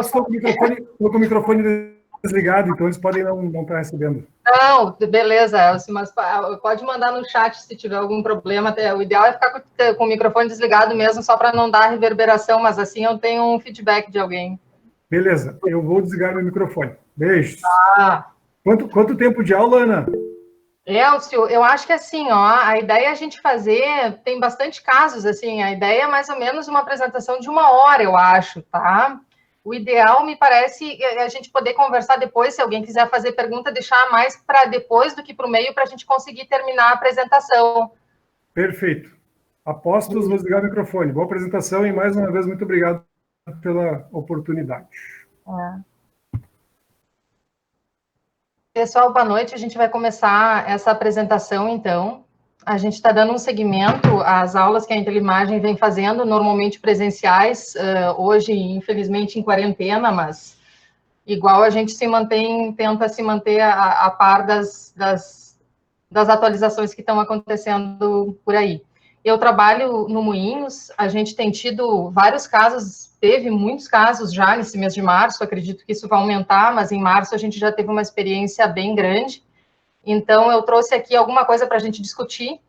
estou com o microfone desligado, então eles podem não estar recebendo. Não, beleza, Elcio, mas pode mandar no chat se tiver algum problema. O ideal é ficar com o microfone desligado mesmo, só para não dar reverberação, mas assim eu tenho um feedback de alguém. Beleza, eu vou desligar meu microfone. Beijos. Ah. Quanto tempo de aula, Ana? Elcio, eu acho que assim, ó, a ideia é a gente fazer, tem bastante casos, assim, a ideia é mais ou menos uma apresentação de 1 hora, eu acho, tá? O ideal, me parece, é a gente poder conversar depois, se alguém quiser fazer pergunta, deixar mais para depois do que para o meio, para a gente conseguir terminar a apresentação. Perfeito. Apostos, vou desligar o microfone. Boa apresentação e, mais uma vez, muito obrigado pela oportunidade. Pessoal, boa noite. A gente vai começar essa apresentação, então. A gente está dando um segmento às aulas que a Intelimagem vem fazendo, normalmente presenciais, hoje, infelizmente, em quarentena, mas igual a gente tenta se manter a par das atualizações que estão acontecendo por aí. Eu trabalho no Moinhos, a gente tem tido vários casos, teve muitos casos já nesse mês de março, acredito que isso vai aumentar, mas em março a gente já teve uma experiência bem grande, então eu trouxe aqui alguma coisa para a gente discutir.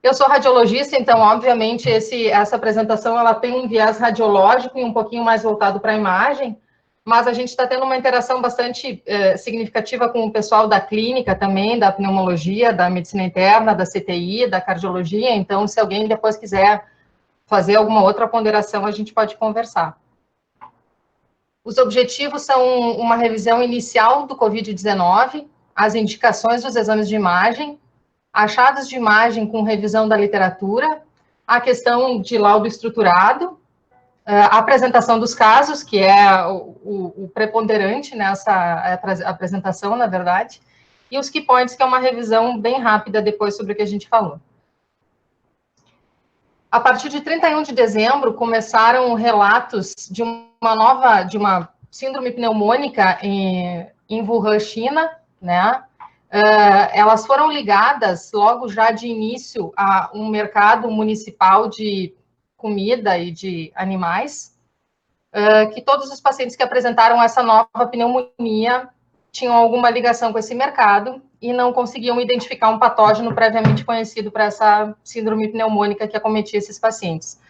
Eu sou radiologista, então, obviamente, essa apresentação ela tem um viés radiológico e um pouquinho mais voltado para a imagem, mas a gente está tendo uma interação bastante significativa com o pessoal da clínica também, da pneumologia, da medicina interna, da CTI, da cardiologia, então, se alguém depois quiser fazer alguma outra ponderação, a gente pode conversar. Os objetivos são uma revisão inicial do COVID-19, as indicações dos exames de imagem, achados de imagem com revisão da literatura, a questão de laudo estruturado, a apresentação dos casos, que é o preponderante nessa apresentação, na verdade, e os key points, que é uma revisão bem rápida depois sobre o que a gente falou. A partir de 31 de dezembro, começaram relatos de uma síndrome pneumônica em Wuhan, China, né? Elas foram ligadas logo já de início a um mercado municipal de comida e de animais, que todos os pacientes que apresentaram essa nova pneumonia tinham alguma ligação com esse mercado e não conseguiam identificar um patógeno previamente conhecido para essa síndrome pneumônica que acometia esses pacientes.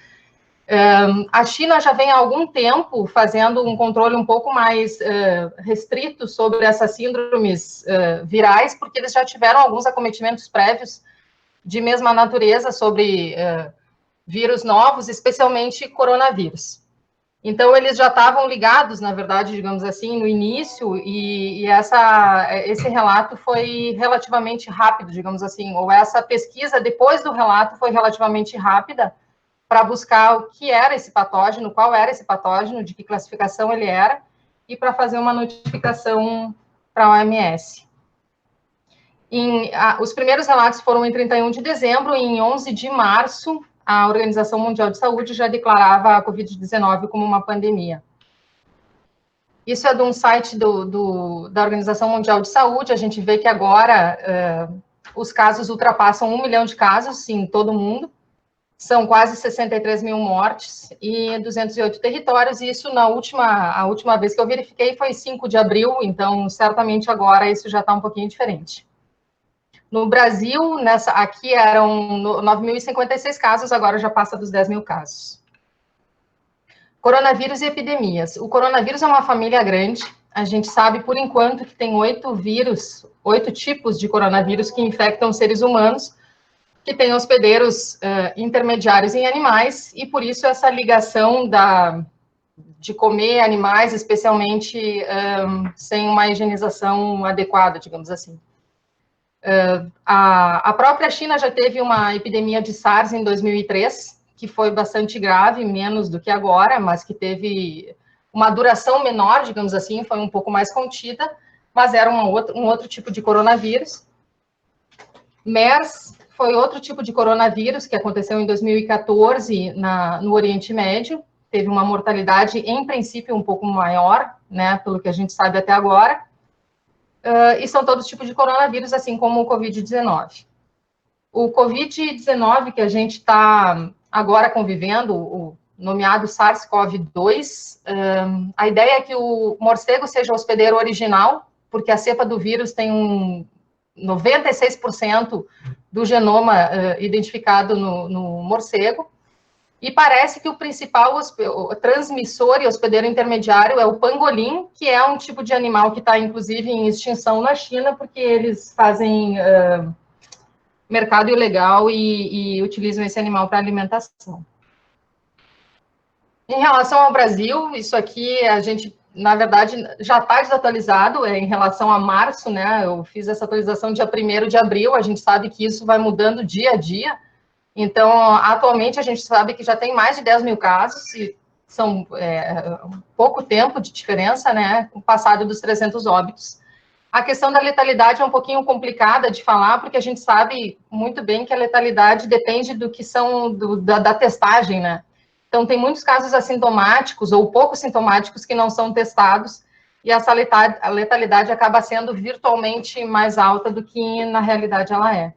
A China já vem há algum tempo fazendo um controle um pouco mais restrito sobre essas síndromes virais, porque eles já tiveram alguns acometimentos prévios de mesma natureza sobre vírus novos, especialmente coronavírus. Então, eles já estavam ligados, na verdade, digamos assim, no início, e esse relato foi relativamente rápido, digamos assim, ou essa pesquisa, depois do relato, foi relativamente rápida, para buscar o que era esse patógeno, qual era esse patógeno, de que classificação ele era, e para fazer uma notificação para a OMS. Os primeiros relatos foram em 31 de dezembro, e em 11 de março, a Organização Mundial de Saúde já declarava a Covid-19 como uma pandemia. Isso é de um site da Organização Mundial de Saúde, a gente vê que agora os casos ultrapassam 1 milhão de casos em todo o mundo, são quase 63 mil mortes e 208 territórios, e isso a última vez que eu verifiquei foi 5 de abril, então certamente agora isso já está um pouquinho diferente. No Brasil, aqui eram 9.056 casos, agora já passa dos 10 mil casos. Coronavírus e epidemias. O coronavírus é uma família grande, a gente sabe por enquanto que tem 8 tipos de coronavírus que infectam seres humanos, que têm hospedeiros intermediários em animais, e por isso essa ligação de comer animais, especialmente sem uma higienização adequada, digamos assim. A própria China já teve uma epidemia de SARS em 2003, que foi bastante grave, menos do que agora, mas que teve uma duração menor, digamos assim, foi um pouco mais contida, mas era um outro tipo de coronavírus. MERS foi outro tipo de coronavírus que aconteceu em 2014 no Oriente Médio, teve uma mortalidade, em princípio, um pouco maior, né, pelo que a gente sabe até agora, e são todos tipos de coronavírus, assim como o Covid-19. O Covid-19 que a gente está agora convivendo, nomeado SARS-CoV-2. A ideia é que o morcego seja o hospedeiro original, porque a cepa do vírus tem 96% do genoma identificado no morcego, e parece que o principal transmissor e hospedeiro intermediário é o pangolim, que é um tipo de animal que está, inclusive, em extinção na China, porque eles fazem mercado ilegal e utilizam esse animal para alimentação. Em relação ao Brasil, isso aqui a gente, na verdade, já está desatualizado em relação a março, né? Eu fiz essa atualização dia 1º de abril, a gente sabe que isso vai mudando dia a dia. Então, atualmente, a gente sabe que já tem mais de 10 mil casos, e são pouco tempo de diferença, né? Com o passado dos 300 óbitos. A questão da letalidade é um pouquinho complicada de falar, porque a gente sabe muito bem que a letalidade depende do que são da testagem, né? Então, tem muitos casos assintomáticos ou pouco sintomáticos que não são testados, e essa letalidade acaba sendo virtualmente mais alta do que na realidade ela é.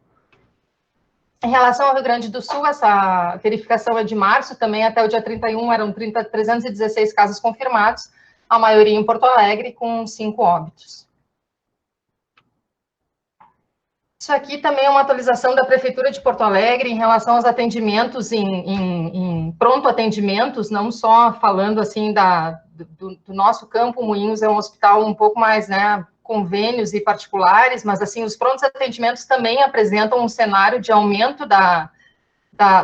Em relação ao Rio Grande do Sul, essa verificação é de março, também até o dia 31 eram 316 casos confirmados, a maioria em Porto Alegre, com 5 óbitos. Isso aqui também é uma atualização da Prefeitura de Porto Alegre em relação aos atendimentos em pronto atendimentos, não só falando assim do nosso campo. Moinhos é um hospital um pouco mais, né, convênios e particulares, mas assim, os prontos atendimentos também apresentam um cenário de aumento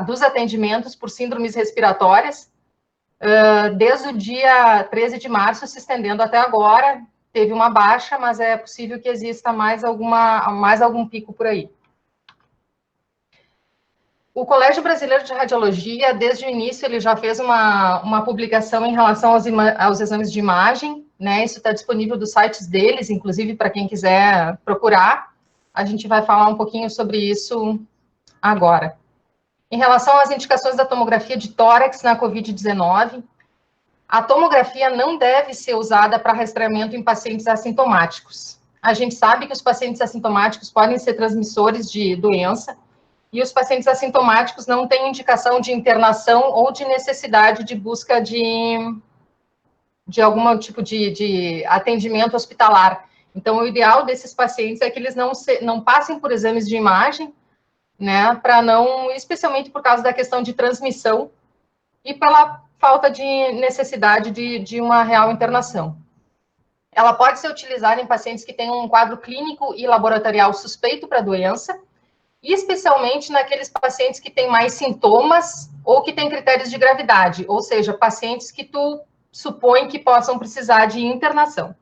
dos atendimentos por síndromes respiratórias, desde o dia 13 de março, se estendendo até agora. Teve uma baixa, mas é possível que exista mais algum pico por aí. O Colégio Brasileiro de Radiologia, desde o início, ele já fez uma publicação em relação aos exames de imagem, né? Isso está disponível dos sites deles, inclusive para quem quiser procurar. A gente vai falar um pouquinho sobre isso agora. Em relação às indicações da tomografia de tórax na COVID-19, a tomografia não deve ser usada para rastreamento em pacientes assintomáticos. A gente sabe que os pacientes assintomáticos podem ser transmissores de doença, e os pacientes assintomáticos não têm indicação de internação ou de necessidade de busca de algum tipo de atendimento hospitalar. Então, o ideal desses pacientes é que eles não passem por exames de imagem, né, especialmente por causa da questão de transmissão e pela falta de necessidade de uma real internação. Ela pode ser utilizada em pacientes que têm um quadro clínico e laboratorial suspeito para a doença, e especialmente naqueles pacientes que têm mais sintomas ou que têm critérios de gravidade, ou seja, pacientes que tu supõe que possam precisar de internação.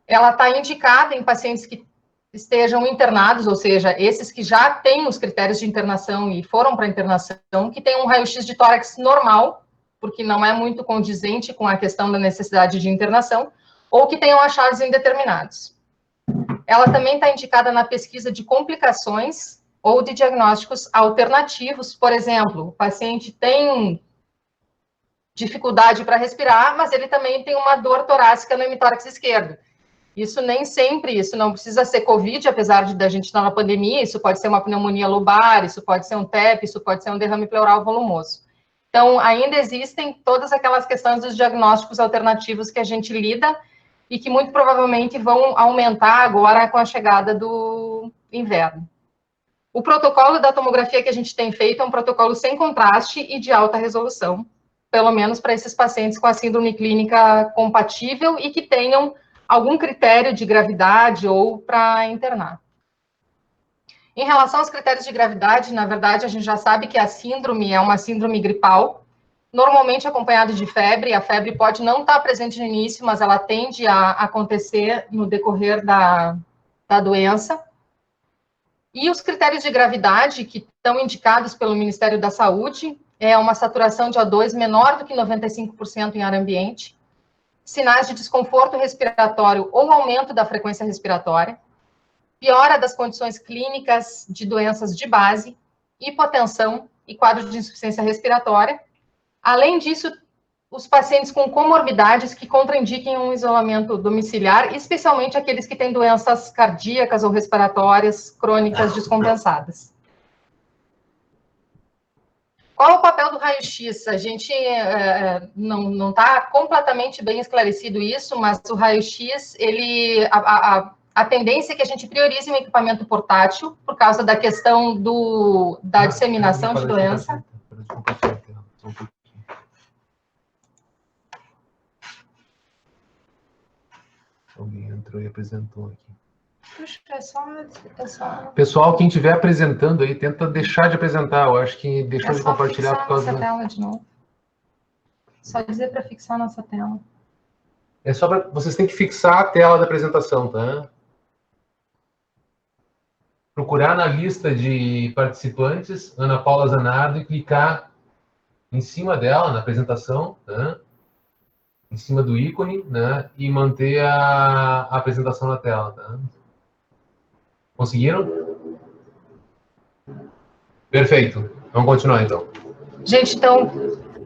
Ela está indicada em pacientes que estejam internados, ou seja, esses que já têm os critérios de internação e foram para a internação, que tem um raio-x de tórax normal, porque não é muito condizente com a questão da necessidade de internação, ou que tenham achados indeterminados. Ela também está indicada na pesquisa de complicações ou de diagnósticos alternativos. Por exemplo, o paciente tem dificuldade para respirar, mas ele também tem uma dor torácica no hemitórax esquerdo. Isso nem sempre, isso não precisa ser COVID, apesar de a gente estar na pandemia, isso pode ser uma pneumonia lobar, isso pode ser um TEP, isso pode ser um derrame pleural volumoso. Então, ainda existem todas aquelas questões dos diagnósticos alternativos que a gente lida e que muito provavelmente vão aumentar agora com a chegada do inverno. O protocolo da tomografia que a gente tem feito é um protocolo sem contraste e de alta resolução, pelo menos para esses pacientes com a síndrome clínica compatível e que tenham algum critério de gravidade ou para internar. Em relação aos critérios de gravidade, na verdade, a gente já sabe que a síndrome é uma síndrome gripal, normalmente acompanhada de febre. A febre pode não estar presente no início, mas ela tende a acontecer no decorrer da doença. E os critérios de gravidade que estão indicados pelo Ministério da Saúde é uma saturação de O2 menor do que 95% em ar ambiente, sinais de desconforto respiratório ou aumento da frequência respiratória, piora das condições clínicas de doenças de base, hipotensão e quadro de insuficiência respiratória. Além disso, os pacientes com comorbidades que contraindiquem um isolamento domiciliar, especialmente aqueles que têm doenças cardíacas ou respiratórias crônicas descompensadas. Qual é o papel do raio-x? A gente não está completamente bem esclarecido isso, mas o raio-x, a tendência é que a gente priorize um equipamento portátil por causa da questão da disseminação de doença. Alguém entrou e apresentou aqui. Puxa, é só... Pessoal, quem estiver apresentando aí, tenta deixar de apresentar. Eu acho que deixou de compartilhar por causa da tela de novo. Só dizer para fixar a nossa tela. É só para... Vocês têm que fixar a tela da apresentação, tá? Procurar na lista de participantes, Ana Paula Zanardo, e clicar em cima dela, na apresentação, tá? Em cima do ícone, né? E manter a apresentação na tela, tá? Conseguiram? Perfeito. Vamos continuar, então. Gente, então,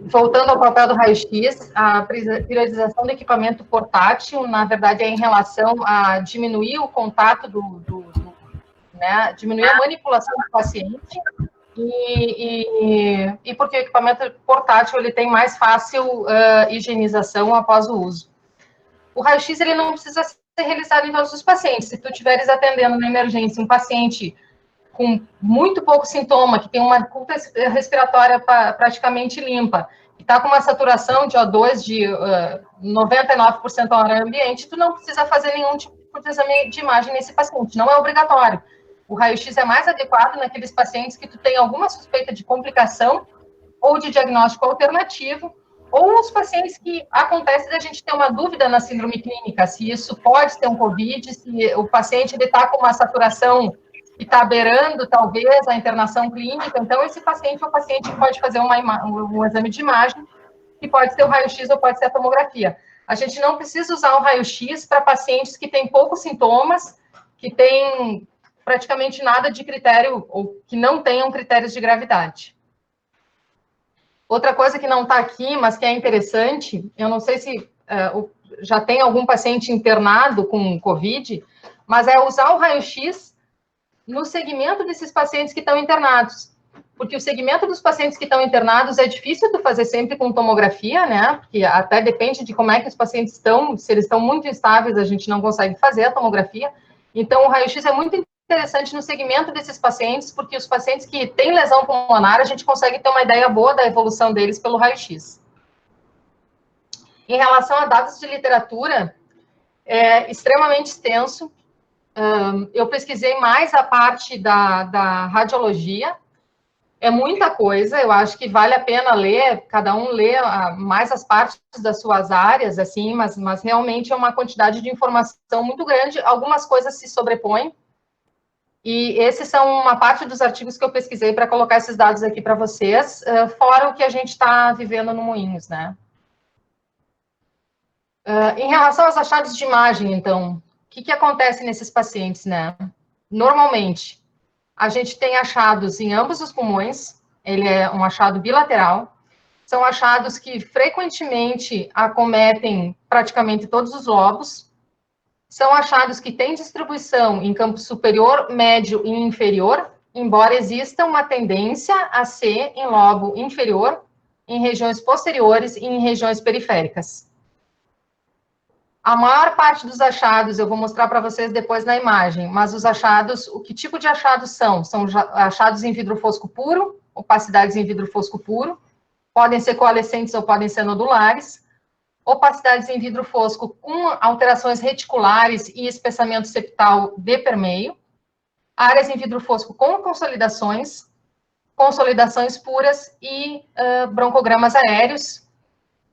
voltando ao papel do raio-x, a priorização do equipamento portátil, na verdade, é em relação a diminuir o contato né, diminuir a manipulação do paciente, e porque o equipamento portátil ele tem mais fácil higienização após o uso. O raio-x ele não precisa ser realizado em todos os pacientes. Se tu estiveres atendendo na emergência um paciente com muito pouco sintoma, que tem uma cultura respiratória praticamente limpa, que está com uma saturação de O2 de 99% ao ar ambiente, tu não precisa fazer nenhum tipo de exame de imagem nesse paciente, não é obrigatório. O raio-x é mais adequado naqueles pacientes que tu tem alguma suspeita de complicação ou de diagnóstico alternativo, ou os pacientes que acontece da gente ter uma dúvida na síndrome clínica, se isso pode ser um COVID, se o paciente está com uma saturação que está beirando, talvez, a internação clínica. Então, esse paciente é o paciente que pode fazer um exame de imagem, que pode ser o raio-x ou pode ser a tomografia. A gente não precisa usar o raio-x para pacientes que têm poucos sintomas, que têm praticamente nada de critério, ou que não tenham critérios de gravidade. Outra coisa que não está aqui, mas que é interessante, eu não sei se já tem algum paciente internado com COVID, mas é usar o raio-x no segmento desses pacientes que estão internados. Porque o segmento dos pacientes que estão internados é difícil tu fazer sempre com tomografia, né? Porque até depende de como é que os pacientes estão, se eles estão muito instáveis, a gente não consegue fazer a tomografia. Então, o raio-x é muito interessante no segmento desses pacientes, porque os pacientes que têm lesão pulmonar, a gente consegue ter uma ideia boa da evolução deles pelo raio-x. Em relação a dados de literatura, é extremamente extenso. Eu pesquisei mais a parte da radiologia. É muita coisa, eu acho que vale a pena ler, cada um lê mais as partes das suas áreas, assim, mas realmente é uma quantidade de informação muito grande, algumas coisas se sobrepõem, e esses são uma parte dos artigos que eu pesquisei para colocar esses dados aqui para vocês, fora o que a gente está vivendo no Moinhos, né? Em relação aos achados de imagem, então, o que acontece nesses pacientes, né? Normalmente, a gente tem achados em ambos os pulmões, ele é um achado bilateral, são achados que frequentemente acometem praticamente todos os lobos, são achados que têm distribuição em campo superior, médio e inferior, embora exista uma tendência a ser em lobo inferior, em regiões posteriores e em regiões periféricas. A maior parte dos achados, eu vou mostrar para vocês depois na imagem, mas os achados, que tipo de achados são? São achados em vidro fosco puro, opacidades em vidro fosco puro, podem ser coalescentes ou podem ser nodulares, opacidades em vidro fosco com alterações reticulares e espessamento septal de permeio, áreas em vidro fosco com consolidações puras e broncogramas aéreos.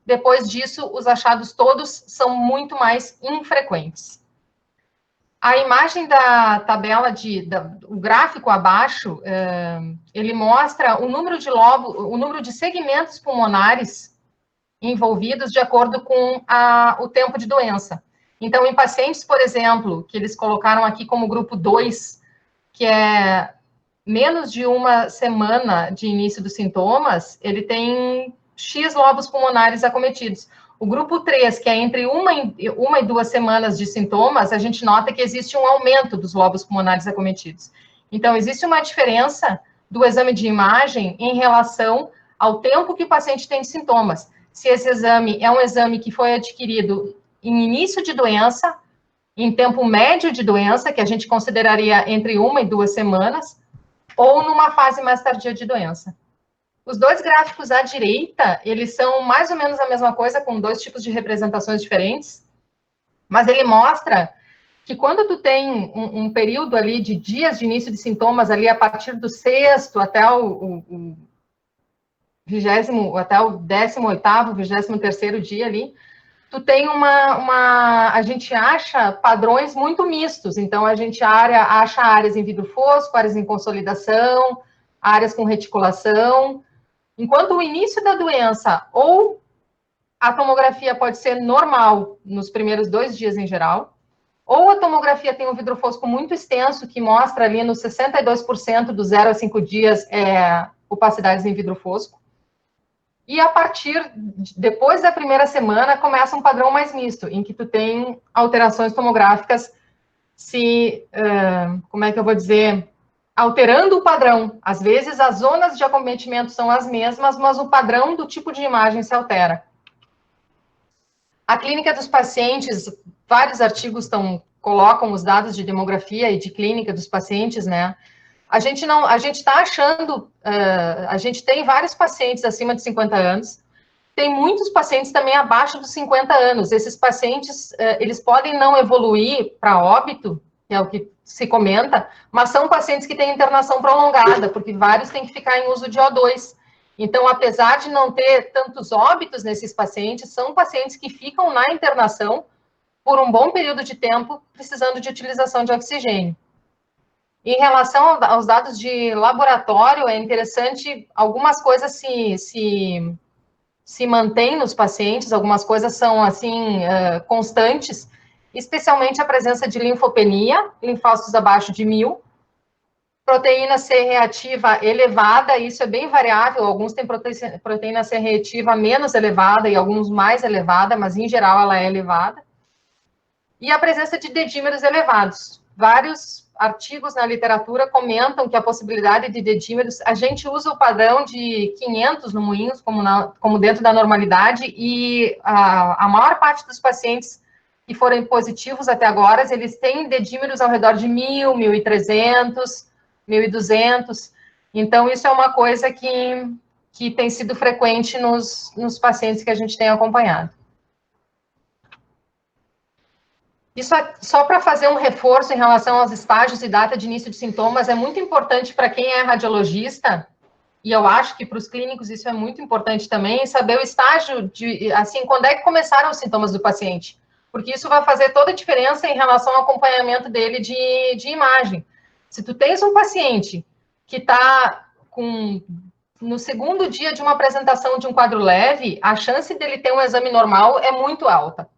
Depois disso, os achados todos são muito mais infrequentes. A imagem da tabela, o gráfico abaixo, ele mostra o número de segmentos pulmonares envolvidos de acordo com o tempo de doença. Então, em pacientes, por exemplo, que eles colocaram aqui como grupo 2, que é menos de uma semana de início dos sintomas, ele tem X lobos pulmonares acometidos. O grupo 3, que é entre uma e 2 semanas de sintomas, a gente nota que existe um aumento dos lobos pulmonares acometidos. Então, existe uma diferença do exame de imagem em relação ao tempo que o paciente tem sintomas. Se esse exame é um exame que foi adquirido em início de doença, em tempo médio de doença, que a gente consideraria entre 1 e 2 semanas, ou numa fase mais tardia de doença. Os dois gráficos à direita, eles são mais ou menos a mesma coisa, com 2 tipos de representações diferentes, mas ele mostra que quando tu tem um período ali de dias de início de sintomas, ali a partir do 6º até o 20º, até o 18º, 23º dia ali, tu tem a gente acha padrões muito mistos, então a gente acha áreas em vidro fosco, áreas em consolidação, áreas com reticulação, enquanto o início da doença, ou a tomografia pode ser normal nos primeiros 2 dias em geral, ou a tomografia tem um vidro fosco muito extenso, que mostra ali nos 62% do 0 a 5 dias opacidades em vidro fosco, e a partir, depois da primeira semana, começa um padrão mais misto, em que tu tem alterações tomográficas como é que eu vou dizer, alterando o padrão. Às vezes, as zonas de acometimento são as mesmas, mas o padrão do tipo de imagem se altera. A clínica dos pacientes, vários artigos colocam os dados de demografia e de clínica dos pacientes, né? A gente está achando, a gente tem vários pacientes acima de 50 anos, tem muitos pacientes também abaixo dos 50 anos. Esses pacientes, eles podem não evoluir para óbito, que é o que se comenta, mas são pacientes que têm internação prolongada, porque vários têm que ficar em uso de O2. Então, apesar de não ter tantos óbitos nesses pacientes, são pacientes que ficam na internação por um bom período de tempo, precisando de utilização de oxigênio. Em relação aos dados de laboratório, é interessante, algumas coisas se mantêm nos pacientes, algumas coisas são, assim, constantes, especialmente a presença de linfopenia, linfócitos abaixo de 1.000, proteína C reativa elevada, isso é bem variável, alguns têm proteína C reativa menos elevada e alguns mais elevada, mas em geral ela é elevada. E a presença de dedímeros elevados. Vários artigos na literatura comentam que a possibilidade de dedímeros, a gente usa o padrão de 500 no Moinhos como dentro da normalidade, e a maior parte dos pacientes que forem positivos até agora, eles têm dedímeros ao redor de 1.000, 1.300, 1.200, então isso é uma coisa que tem sido frequente nos pacientes que a gente tem acompanhado. Isso só para fazer um reforço em relação aos estágios e data de início de sintomas, é muito importante para quem é radiologista, e eu acho que para os clínicos isso é muito importante também, saber o estágio assim, quando é que começaram os sintomas do paciente, porque isso vai fazer toda a diferença em relação ao acompanhamento dele de imagem. Se tu tens um paciente que está no 2º dia de uma apresentação de um quadro leve, a chance dele ter um exame normal é muito alta.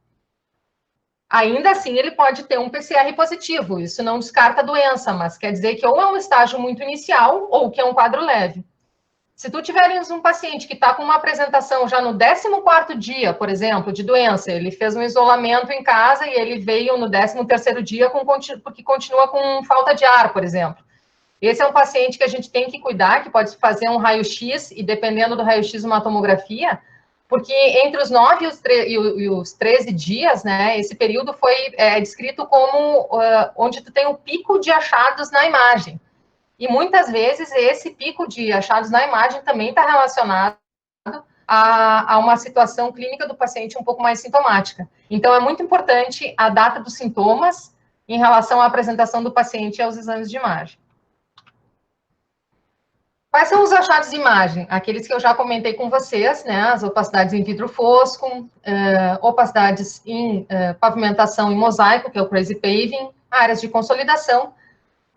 Ainda assim, ele pode ter um PCR positivo, isso não descarta a doença, mas quer dizer que ou é um estágio muito inicial, ou que é um quadro leve. Se tu tiveres um paciente que está com uma apresentação já no 14º dia, por exemplo, de doença, ele fez um isolamento em casa e ele veio no 13º dia porque continua com falta de ar, por exemplo. Esse é um paciente que a gente tem que cuidar, que pode fazer um raio-x, e dependendo do raio-x, uma tomografia, porque entre os 9 e os 13 dias, né, esse período foi descrito como onde tu tem o pico de achados na imagem. E muitas vezes esse pico de achados na imagem também está relacionado a uma situação clínica do paciente um pouco mais sintomática. Então, é muito importante a data dos sintomas em relação à apresentação do paciente aos exames de imagem. Quais são os achados de imagem? Aqueles que eu já comentei com vocês, né? As opacidades em vidro fosco, opacidades em pavimentação em mosaico, que é o crazy paving, áreas de consolidação,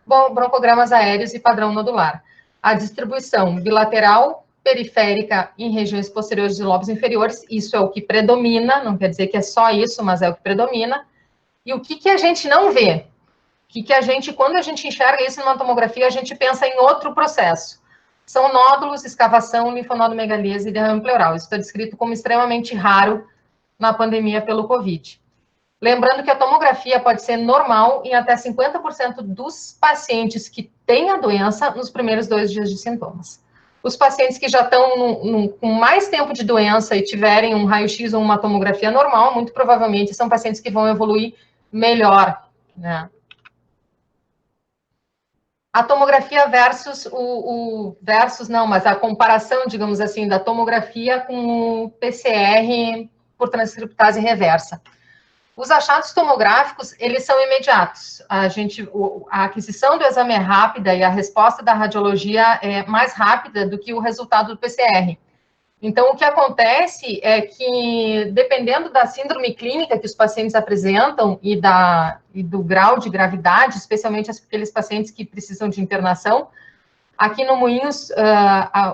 broncogramas aéreos e padrão nodular. A distribuição bilateral, periférica em regiões posteriores de lobos inferiores, isso é o que predomina, não quer dizer que é só isso, mas é o que predomina. E o que a gente não vê? Quando a gente enxerga isso numa tomografia, a gente pensa em outro processo. São nódulos, escavação, linfonodomegalíase e derrame pleural. Isso está descrito como extremamente raro na pandemia pelo Covid. Lembrando que a tomografia pode ser normal em até 50% dos pacientes que têm a doença nos primeiros 2 dias de sintomas. Os pacientes que já estão com mais tempo de doença e tiverem um raio-x ou uma tomografia normal, muito provavelmente são pacientes que vão evoluir melhor, né? A tomografia versus mas a comparação, digamos assim, da tomografia com o PCR por transcriptase reversa. Os achados tomográficos, eles são imediatos. A aquisição do exame é rápida e a resposta da radiologia é mais rápida do que o resultado do PCR. Então, o que acontece é que, dependendo da síndrome clínica que os pacientes apresentam e do grau de gravidade, especialmente aqueles pacientes que precisam de internação, aqui no Moinhos,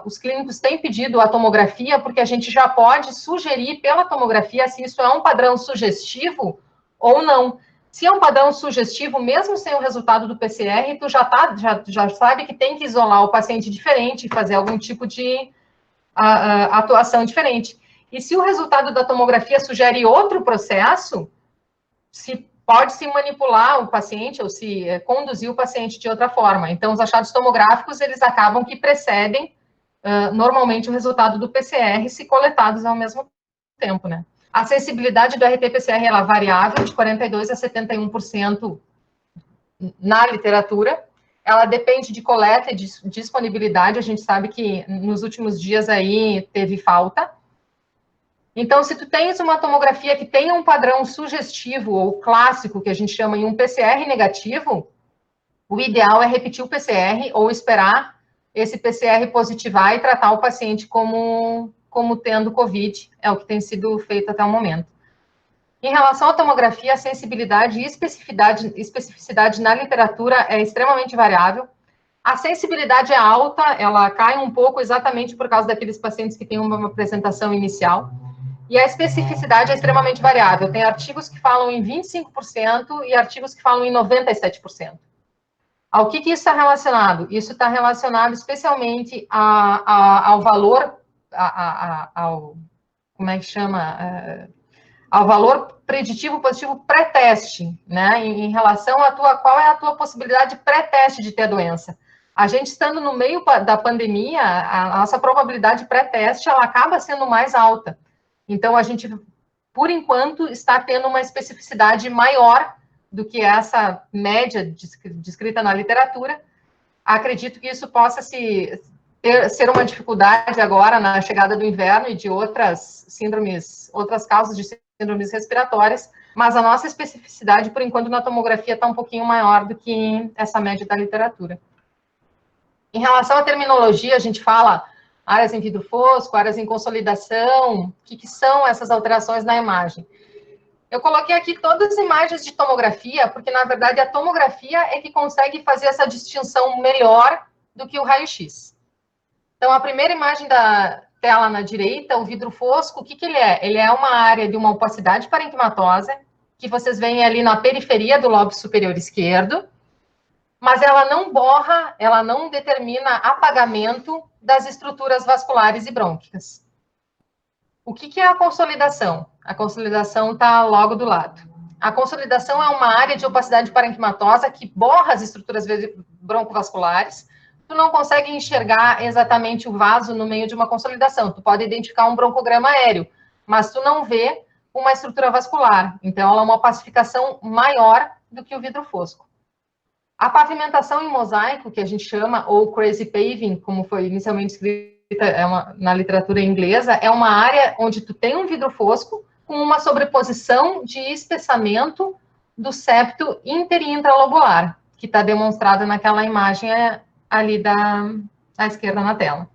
os clínicos têm pedido a tomografia, porque a gente já pode sugerir pela tomografia se isso é um padrão sugestivo ou não. Se é um padrão sugestivo, mesmo sem o resultado do PCR, tu já sabe que tem que isolar o paciente diferente, fazer algum tipo de atuação diferente. E se o resultado da tomografia sugere outro processo, pode-se manipular o paciente ou se conduzir o paciente de outra forma. Então, os achados tomográficos, eles acabam que precedem normalmente o resultado do PCR, se coletados ao mesmo tempo, né? A sensibilidade do RT-PCR, ela é variável de 42% a 71% na literatura. Ela depende de coleta e de disponibilidade. A gente sabe que nos últimos dias aí teve falta. Então, se tu tens uma tomografia que tem um padrão sugestivo ou clássico, que a gente chama em um PCR negativo, o ideal é repetir o PCR ou esperar esse PCR positivar e tratar o paciente como tendo COVID. É o que tem sido feito até o momento. Em relação à tomografia, a sensibilidade e especificidade na literatura é extremamente variável. A sensibilidade é alta, ela cai um pouco exatamente por causa daqueles pacientes que têm uma apresentação inicial. E a especificidade é extremamente variável. Tem artigos que falam em 25% e artigos que falam em 97%. Ao que isso está relacionado? Isso está relacionado especialmente ao valor, como é que chama? Ao valor preditivo positivo pré-teste, né? Em relação qual é a tua possibilidade pré-teste de ter a doença. A gente estando no meio da pandemia, a nossa probabilidade pré-teste, ela acaba sendo mais alta. Então, a gente, por enquanto, está tendo uma especificidade maior do que essa média descrita na literatura. Acredito que isso possa ser uma dificuldade agora na chegada do inverno e de outras síndromes, outras causas de síndromes respiratórias, mas a nossa especificidade, por enquanto, na tomografia está um pouquinho maior do que essa média da literatura. Em relação à terminologia, a gente fala áreas em vidro fosco, áreas em consolidação, o que são essas alterações na imagem? Eu coloquei aqui todas as imagens de tomografia, porque, na verdade, a tomografia é que consegue fazer essa distinção melhor do que o raio-x. Então, a primeira imagem da tela na direita, o vidro fosco, o que ele é? Ele é uma área de uma opacidade parenquimatosa, que vocês veem ali na periferia do lobo superior esquerdo, mas ela não borra, ela não determina apagamento das estruturas vasculares e brônquicas. O que é a consolidação? A consolidação está logo do lado. A consolidação é uma área de opacidade parenquimatosa que borra as estruturas broncovasculares. Tu não consegue enxergar exatamente o vaso no meio de uma consolidação. Tu pode identificar um broncograma aéreo, mas tu não vê uma estrutura vascular. Então, ela é uma opacificação maior do que o vidro fosco. A pavimentação em mosaico, que a gente chama, ou crazy paving, como foi inicialmente escrita na literatura inglesa, é uma área onde tu tem um vidro fosco com uma sobreposição de espessamento do septo inter- e intralobular, que está demonstrado naquela imagem ali à esquerda na tela.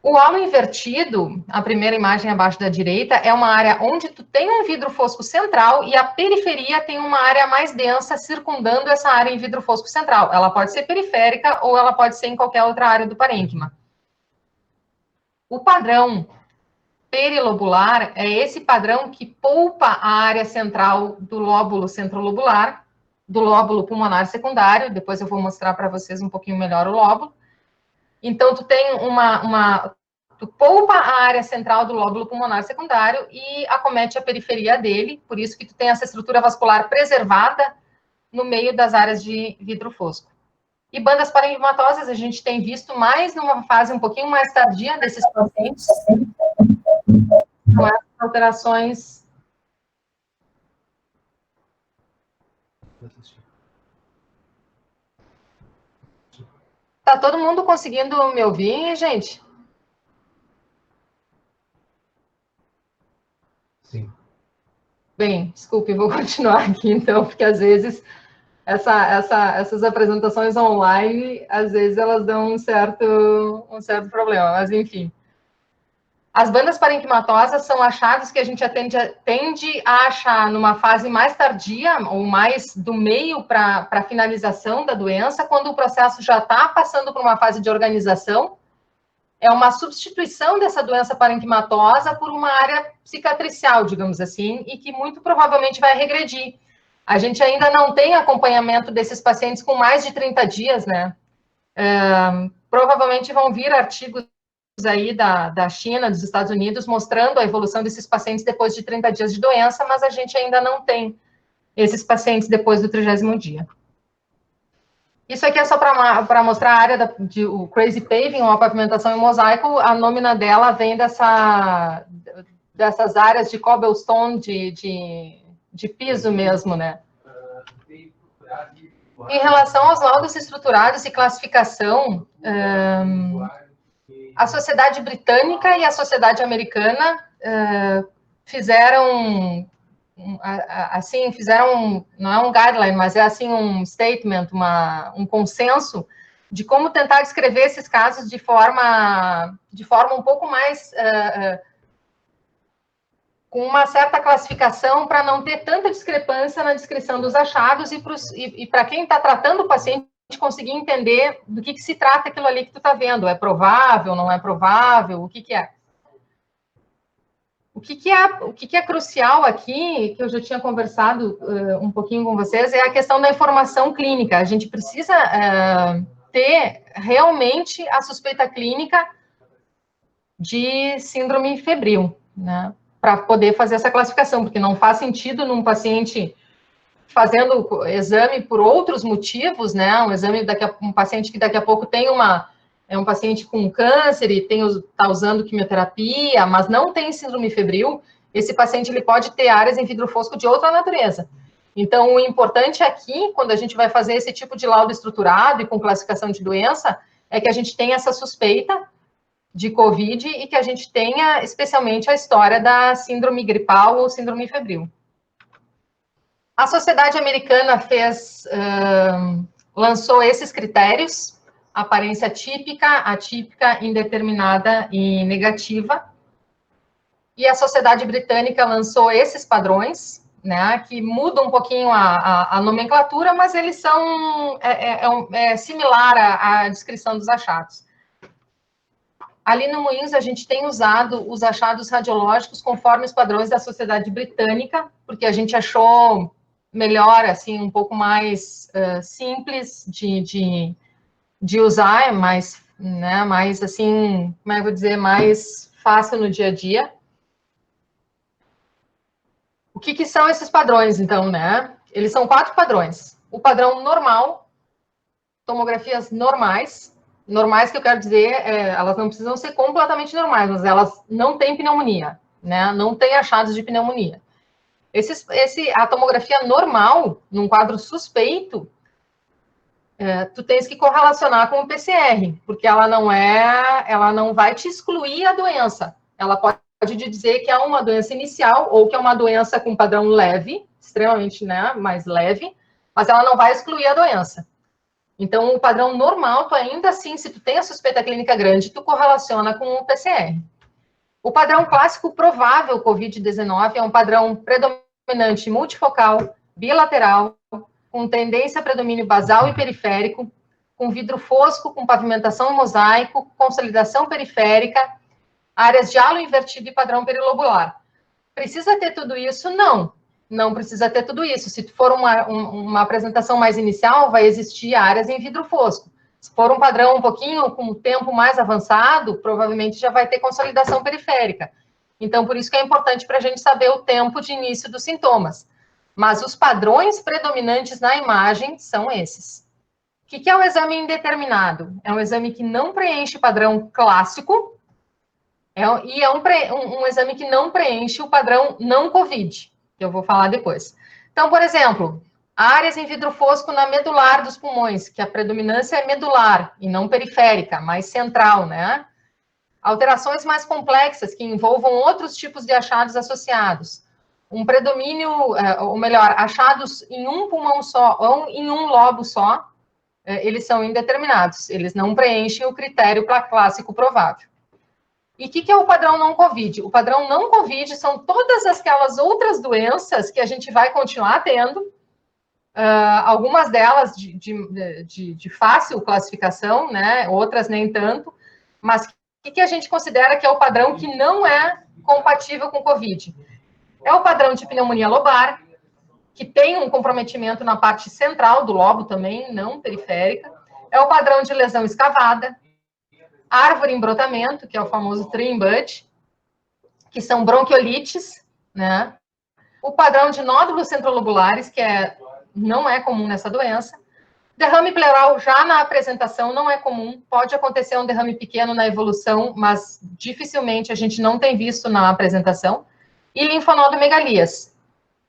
O halo invertido, a primeira imagem abaixo da direita, é uma área onde tu tem um vidro fosco central e a periferia tem uma área mais densa circundando essa área em vidro fosco central. Ela pode ser periférica ou ela pode ser em qualquer outra área do parênquima. O padrão perilobular é esse padrão que poupa a área central do lóbulo centrolobular, do lóbulo pulmonar secundário. Depois eu vou mostrar para vocês um pouquinho melhor o lóbulo. Então, tu tem tu poupa a área central do lóbulo pulmonar secundário e acomete a periferia dele, por isso que tu tem essa estrutura vascular preservada no meio das áreas de vidro fosco. E bandas parenquimatosas a gente tem visto mais numa fase um pouquinho mais tardia desses pacientes, com essas alterações. Tá todo mundo conseguindo me ouvir, gente? Sim. Bem, desculpe, vou continuar aqui então, porque às vezes essas apresentações online, às vezes elas dão um certo problema, mas enfim. As bandas parenquimatosas são achados que a gente tende a achar numa fase mais tardia, ou mais do meio para a finalização da doença, quando o processo já está passando por uma fase de organização. É uma substituição dessa doença parenquimatosa por uma área cicatricial, digamos assim, e que muito provavelmente vai regredir. A gente ainda não tem acompanhamento desses pacientes com mais de 30 dias, né? Provavelmente vão vir artigos aí da China, dos Estados Unidos, mostrando a evolução desses pacientes depois de 30 dias de doença, mas a gente ainda não tem esses pacientes depois do 30º dia. Isso aqui é só para mostrar a área o Crazy Paving, uma pavimentação em mosaico. A nómina dela vem dessas áreas de cobblestone, de piso mesmo, né? Em relação aos laudos estruturados e classificação, a Sociedade Britânica e a Sociedade Americana fizeram, não é um guideline, mas é assim um statement, um consenso de como tentar descrever esses casos de forma um pouco mais com uma certa classificação para não ter tanta discrepância na descrição dos achados e para quem está tratando o paciente conseguir entender do que se trata aquilo ali que tu está vendo. É provável, não é provável? O que é? O que é crucial aqui, que eu já tinha conversado um pouquinho com vocês, é a questão da informação clínica. A gente precisa ter realmente a suspeita clínica de síndrome febril, né? Para poder fazer essa classificação, porque não faz sentido num paciente fazendo exame por outros motivos, né? Um paciente que daqui a pouco é um paciente com câncer e está usando quimioterapia, mas não tem síndrome febril. Esse paciente ele pode ter áreas em vidro fosco de outra natureza. Então, o importante aqui, quando a gente vai fazer esse tipo de laudo estruturado e com classificação de doença, é que a gente tenha essa suspeita de COVID e que a gente tenha, especialmente, a história da síndrome gripal ou síndrome febril. A Sociedade Americana lançou esses critérios: aparência típica, atípica, indeterminada e negativa. E a Sociedade Britânica lançou esses padrões, né, que mudam um pouquinho a nomenclatura, mas eles são similar à descrição dos achados. Ali no Moinhos, a gente tem usado os achados radiológicos conforme os padrões da Sociedade Britânica, porque a gente achou melhor, assim, um pouco mais simples de usar, é mais, né, mais, assim, como é que eu vou dizer, mais fácil no dia a dia. O que são esses padrões, então, né? Eles são 4 padrões. O padrão normal, tomografias normais que eu quero dizer, elas não precisam ser completamente normais, mas elas não têm pneumonia, né? Não tem achados de pneumonia. A tomografia normal, num quadro suspeito, tu tens que correlacionar com o PCR, porque ela não vai te excluir a doença. Ela pode te dizer que é uma doença inicial ou que é uma doença com padrão leve, extremamente, né, mais leve, mas ela não vai excluir a doença. Então, o padrão normal, tu ainda assim, se tu tem a suspeita clínica grande, tu correlaciona com o PCR. O padrão clássico provável COVID-19 é um padrão predominante multifocal, bilateral, com tendência a predomínio basal e periférico, com vidro fosco, com pavimentação em mosaico, consolidação periférica, áreas de halo invertido e padrão perilobular. Precisa ter tudo isso? Não precisa ter tudo isso. Se for uma apresentação mais inicial, vai existir áreas em vidro fosco. Se for um padrão um pouquinho com tempo mais avançado, provavelmente já vai ter consolidação periférica. Então, por isso que é importante para a gente saber o tempo de início dos sintomas. Mas os padrões predominantes na imagem são esses. que é o exame indeterminado? É um exame que não preenche o padrão clássico e é um exame que não preenche o padrão não COVID, que eu vou falar depois. Então, por exemplo, áreas em vidro fosco na medular dos pulmões, que a predominância é medular e não periférica, mais central, né? Alterações mais complexas que envolvam outros tipos de achados associados. Um predomínio, ou melhor, achados em um pulmão só ou em um lobo só, eles são indeterminados, eles não preenchem o critério clássico provável. E o que é o padrão não COVID? O padrão não COVID são todas aquelas outras doenças que a gente vai continuar tendo, algumas delas de fácil classificação, né? Outras nem tanto, mas o que a gente considera que é o padrão que não é compatível com COVID? É o padrão de pneumonia lobar, que tem um comprometimento na parte central do lobo também, não periférica. É o padrão de lesão escavada, árvore em brotamento, que é o famoso tree in bud, que são bronquiolites, né? O padrão de nódulos centrolobulares, que não é comum nessa doença. Derrame pleural já na apresentação não é comum, pode acontecer um derrame pequeno na evolução, mas dificilmente a gente não tem visto na apresentação. E linfonodomegalias.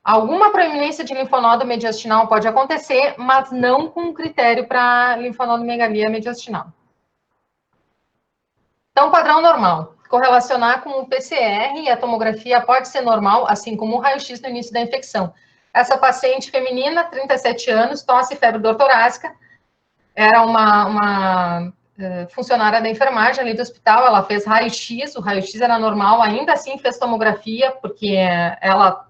Alguma proeminência de linfonodo mediastinal pode acontecer, mas não com critério para linfonodomegalia mediastinal. Então, padrão normal. Correlacionar com o PCR e a tomografia pode ser normal, assim como o raio-x no início da infecção. Essa paciente feminina, 37 anos, tosse e febre torácica, era uma funcionária da enfermagem ali do hospital, ela fez raio-x, o raio-x era normal, ainda assim fez tomografia, porque ela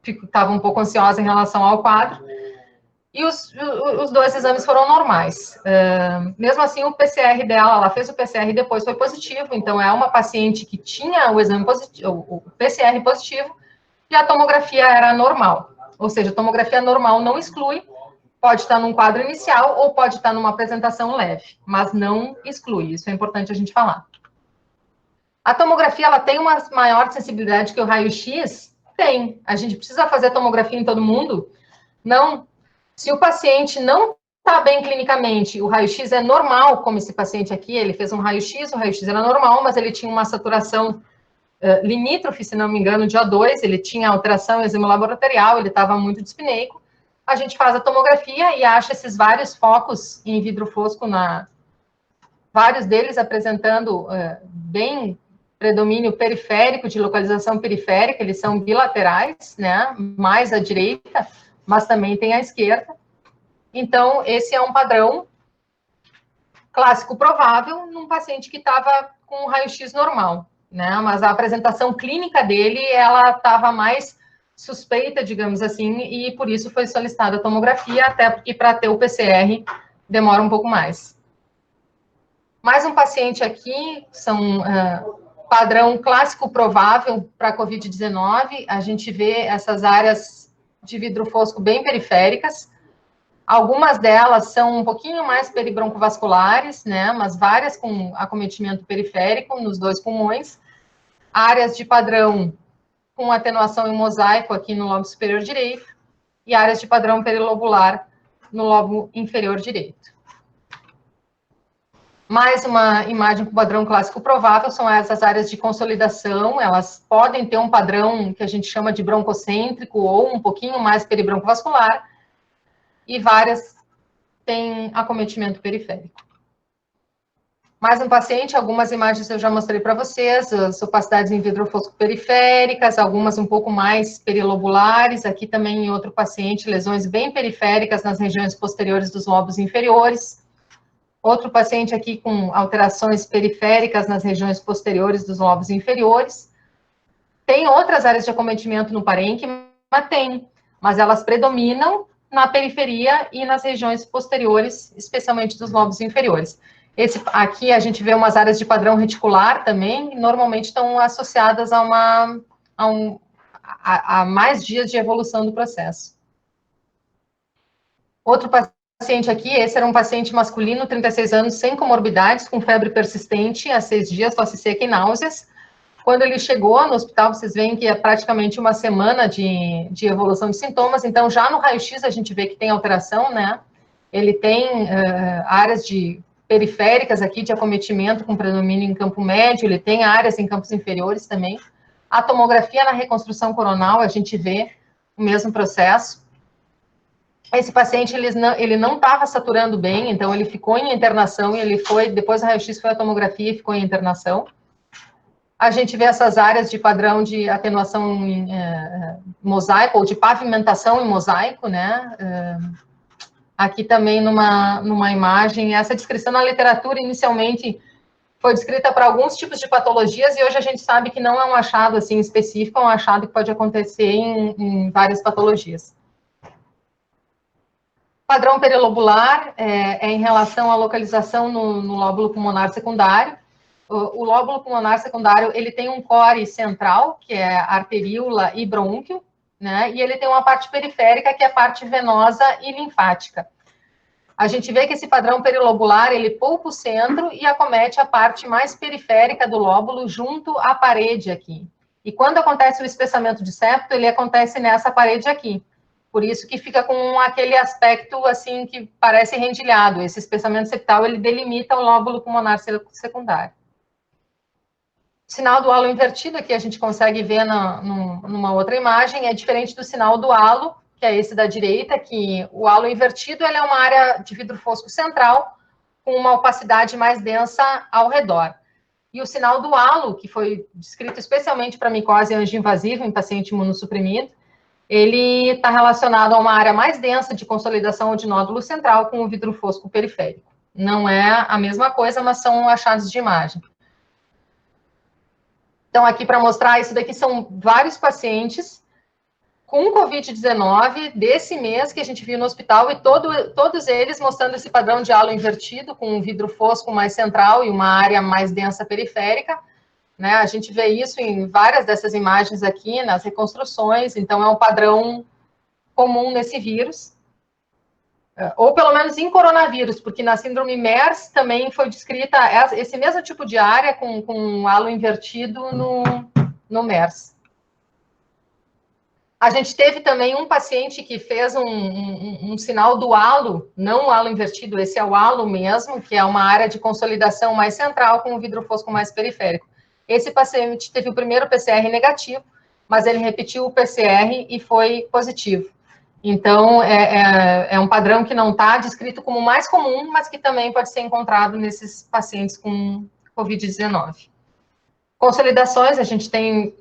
estava um pouco ansiosa em relação ao quadro, e os dois exames foram normais. Mesmo assim, o PCR dela, ela fez o PCR e depois foi positivo, então é uma paciente que tinha o exame positivo, o PCR positivo, e a tomografia era normal. Ou seja, a tomografia normal não exclui, pode estar num quadro inicial ou pode estar numa apresentação leve, mas não exclui, isso é importante a gente falar. A tomografia, ela tem uma maior sensibilidade que o raio-x? Tem. A gente precisa fazer tomografia em todo mundo? Não. Se o paciente não está bem clinicamente, o raio-x é normal, como esse paciente aqui, ele fez um raio-x, o raio-x era normal, mas ele tinha uma saturação limítrofe, se não me engano, de O2, ele tinha alteração eximolaboratorial, ele estava muito dispneico. A gente faz a tomografia e acha esses vários focos em vidro fosco, vários deles apresentando bem predomínio periférico, de localização periférica, eles são bilaterais, né, mais à direita, mas também tem à esquerda. Então, esse é um padrão clássico provável num paciente que estava com um raio-x normal, né, mas a apresentação clínica dele, ela estava mais suspeita, digamos assim, e por isso foi solicitada a tomografia, até porque para ter o PCR demora um pouco mais. Mais um paciente aqui, são padrão clássico provável para COVID-19, a gente vê essas áreas de vidro fosco bem periféricas, algumas delas são um pouquinho mais peribroncovasculares, né, mas várias com acometimento periférico nos dois pulmões, áreas de padrão com atenuação em mosaico aqui no lobo superior direito, e áreas de padrão perilobular no lobo inferior direito. Mais uma imagem com padrão clássico provável são essas áreas de consolidação, elas podem ter um padrão que a gente chama de broncocêntrico ou um pouquinho mais peribroncovascular, e várias têm acometimento periférico. Mais um paciente, algumas imagens eu já mostrei para vocês, as opacidades em vidro fosco periféricas, algumas um pouco mais perilobulares, aqui também em outro paciente, lesões bem periféricas nas regiões posteriores dos lobos inferiores. Outro paciente aqui com alterações periféricas nas regiões posteriores dos lobos inferiores. Tem outras áreas de acometimento no parênquima? Tem, mas elas predominam na periferia e nas regiões posteriores, especialmente dos lobos inferiores. Aqui a gente vê umas áreas de padrão reticular também, e normalmente estão associadas a mais dias de evolução do processo. Outro paciente aqui, esse era um paciente masculino, 36 anos, sem comorbidades, com febre persistente, há 6 dias, tosse seca e náuseas. Quando ele chegou no hospital, vocês veem que é praticamente uma semana de evolução de sintomas, então já no raio-x a gente vê que tem alteração, né? ele tem áreas periféricas aqui de acometimento com predomínio em campo médio, ele tem áreas em campos inferiores também. A tomografia na reconstrução coronal, a gente vê o mesmo processo. Esse paciente, ele não estava saturando bem, então ele ficou em internação e depois do raio-x foi a tomografia e ficou em internação. A gente vê essas áreas de padrão de atenuação em mosaico, ou de pavimentação em mosaico, né? Aqui também numa imagem, essa descrição na literatura inicialmente foi descrita para alguns tipos de patologias e hoje a gente sabe que não é um achado assim específico, é um achado que pode acontecer em várias patologias. Padrão perilobular é em relação à localização no lóbulo pulmonar secundário. O lóbulo pulmonar secundário, ele tem um core central, que é arteríola e brônquio, né? E ele tem uma parte periférica, que é a parte venosa e linfática. A gente vê que esse padrão perilobular, ele poupa o centro e acomete a parte mais periférica do lóbulo, junto à parede aqui. E quando acontece o espessamento de septo, ele acontece nessa parede aqui. Por isso que fica com aquele aspecto, assim, que parece rendilhado. Esse espessamento septal, ele delimita o lóbulo pulmonar secundário. Sinal do halo invertido, aqui a gente consegue ver numa outra imagem, é diferente do sinal do halo, que é esse da direita, que o halo invertido ele é uma área de vidro fosco central, com uma opacidade mais densa ao redor. E o sinal do halo, que foi descrito especialmente para micose angioinvasiva em paciente imunossuprimido, ele está relacionado a uma área mais densa de consolidação de nódulo central com o vidro fosco periférico. Não é a mesma coisa, mas são achados de imagem. Então, aqui para mostrar, isso daqui são vários pacientes com Covid-19 desse mês que a gente viu no hospital e todos eles mostrando esse padrão de halo invertido com um vidro fosco mais central e uma área mais densa periférica, né? A gente vê isso em várias dessas imagens aqui, nas reconstruções, então é um padrão comum nesse vírus. Ou pelo menos em coronavírus, porque na síndrome MERS também foi descrita esse mesmo tipo de área com halo invertido no MERS. A gente teve também um paciente que fez um sinal do halo, não o halo invertido, esse é o halo mesmo, que é uma área de consolidação mais central com o vidro fosco mais periférico. Esse paciente teve o primeiro PCR negativo, mas ele repetiu o PCR e foi positivo. Então, é um padrão que não está descrito como mais comum, mas que também pode ser encontrado nesses pacientes com Covid-19. Consolidações, a gente tem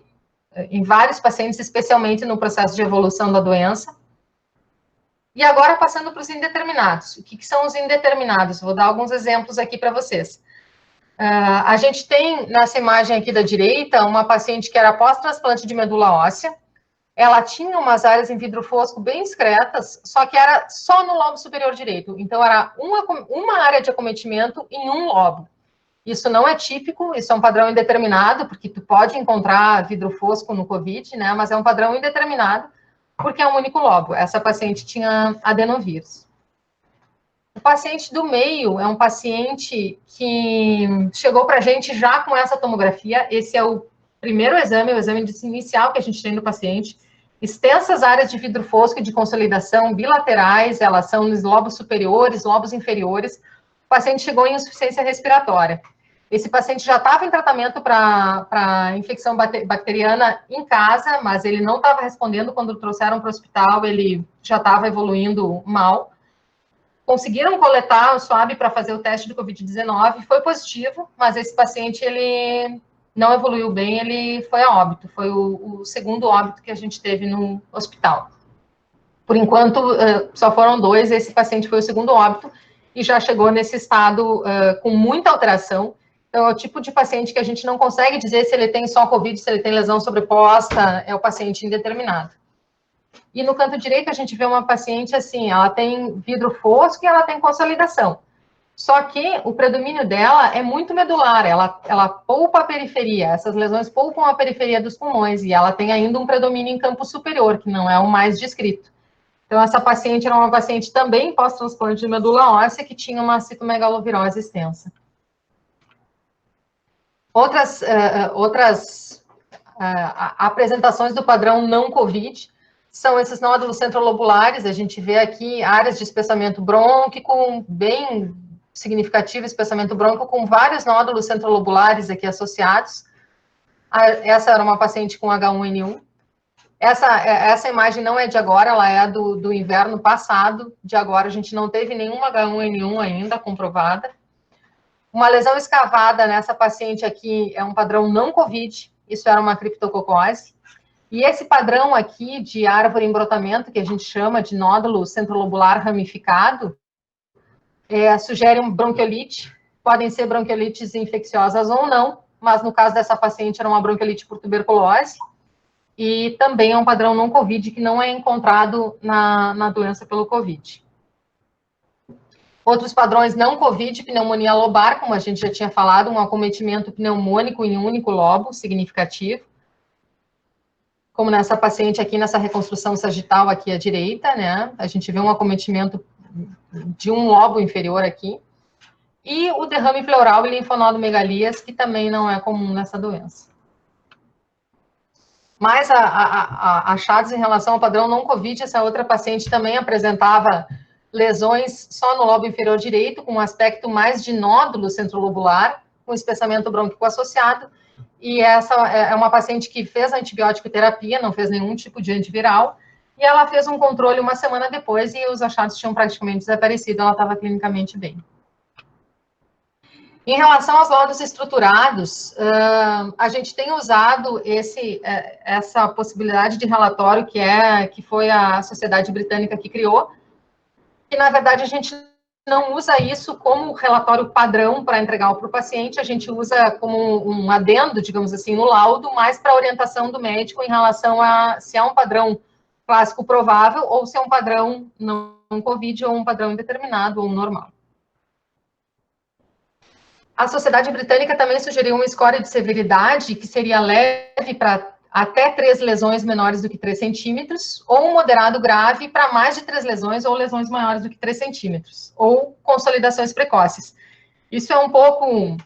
em vários pacientes, especialmente no processo de evolução da doença. E agora, passando para os indeterminados. O que são os indeterminados? Vou dar alguns exemplos aqui para vocês. A gente tem, nessa imagem aqui da direita, uma paciente que era pós-transplante de medula óssea. Ela tinha umas áreas em vidro fosco bem discretas, só que era só no lobo superior direito. Então, era uma área de acometimento em um lobo. Isso não é típico, isso é um padrão indeterminado, porque tu pode encontrar vidro fosco no COVID, né? Mas é um padrão indeterminado, porque é um único lobo. Essa paciente tinha adenovírus. O paciente do meio é um paciente que chegou para a gente já com essa tomografia. Esse é o primeiro exame, o exame inicial que a gente tem no paciente. Extensas áreas de vidro fosco e de consolidação bilaterais, elas são nos lobos superiores, lobos inferiores. O paciente chegou em insuficiência respiratória. Esse paciente já estava em tratamento para infecção bacteriana em casa, mas ele não estava respondendo quando trouxeram para o hospital, ele já estava evoluindo mal. Conseguiram coletar o swab para fazer o teste do Covid-19, foi positivo, mas esse paciente, ele não evoluiu bem, ele foi a óbito, foi o segundo óbito que a gente teve no hospital. Por enquanto, só foram 2, esse paciente foi o segundo óbito, e já chegou nesse estado com muita alteração. Então, é o tipo de paciente que a gente não consegue dizer se ele tem só Covid, se ele tem lesão sobreposta, é o paciente indeterminado. E no canto direito, a gente vê uma paciente assim, ela tem vidro fosco e ela tem consolidação. Só que o predomínio dela é muito medular, ela poupa a periferia, essas lesões poupam a periferia dos pulmões, e ela tem ainda um predomínio em campo superior, que não é o mais descrito. Então, essa paciente era uma paciente também pós-transplante de medula óssea, que tinha uma citomegalovirose extensa. Outras apresentações do padrão não COVID, são esses nódulos centrolobulares. A gente vê aqui áreas de espessamento brônquico, bem significativo espessamento brônquico, com vários nódulos centrolobulares aqui associados. Essa era uma paciente com H1N1. Essa imagem não é de agora, ela é do inverno passado. De agora, a gente não teve nenhuma H1N1 ainda comprovada. Uma lesão escavada nessa paciente aqui é um padrão não COVID, isso era uma criptococose. E esse padrão aqui de árvore em brotamento, que a gente chama de nódulo centrolobular ramificado, sugere um bronquiolite. Podem ser bronquiolites infecciosas ou não, mas no caso dessa paciente era uma bronquiolite por tuberculose. E também é um padrão não COVID que não é encontrado na doença pelo COVID. Outros padrões não COVID, pneumonia lobar, como a gente já tinha falado, um acometimento pneumônico em um único lobo significativo. Como nessa paciente aqui, nessa reconstrução sagital aqui à direita, né? A gente vê um acometimento de um lobo inferior aqui. E o derrame pleural e linfonodomegalias, que também não é comum nessa doença. Mas achados em relação ao padrão não COVID, essa outra paciente também apresentava lesões só no lobo inferior direito, com um aspecto mais de nódulo centrolobular, com espessamento brônquico associado. E essa é uma paciente que fez antibiótico terapia, não fez nenhum tipo de antiviral, e ela fez um controle uma semana depois e os achados tinham praticamente desaparecido, ela estava clinicamente bem. Em relação aos laudos estruturados, a gente tem usado essa possibilidade de relatório que foi a Sociedade Britânica que criou, que na verdade a gente não usa isso como relatório padrão para entregar para o paciente, a gente usa como um adendo, digamos assim, no laudo, mais para orientação do médico em relação a se é um padrão clássico provável ou se é um padrão não COVID ou um padrão indeterminado ou normal. A Sociedade Britânica também sugeriu uma score de severidade que seria leve para até 3 lesões menores do que 3 centímetros, ou um moderado grave para mais de 3 lesões ou lesões maiores do que 3 centímetros, ou consolidações precoces. Isso é um pouco,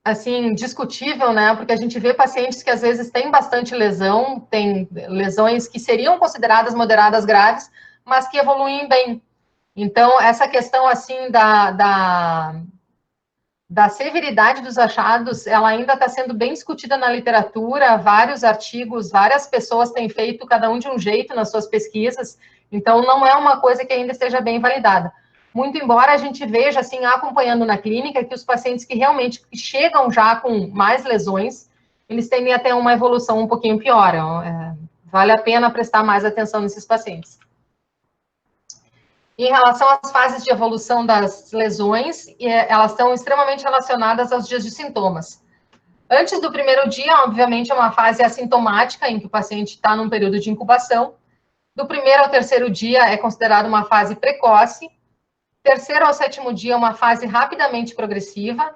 assim, discutível, né, porque a gente vê pacientes que às vezes têm bastante lesão, tem lesões que seriam consideradas moderadas graves, mas que evoluem bem. Então, essa questão, assim, da severidade dos achados, ela ainda está sendo bem discutida na literatura, vários artigos, várias pessoas têm feito, cada um de um jeito nas suas pesquisas, então não é uma coisa que ainda esteja bem validada. Muito embora a gente veja, assim, acompanhando na clínica, que os pacientes que realmente chegam já com mais lesões, eles tendem a ter uma evolução um pouquinho pior, vale a pena prestar mais atenção nesses pacientes. Em relação às fases de evolução das lesões, elas estão extremamente relacionadas aos dias de sintomas. Antes do primeiro dia, obviamente, é uma fase assintomática, em que o paciente está num período de incubação. Do primeiro ao terceiro dia é considerado uma fase precoce. Terceiro ao sétimo dia é uma fase rapidamente progressiva.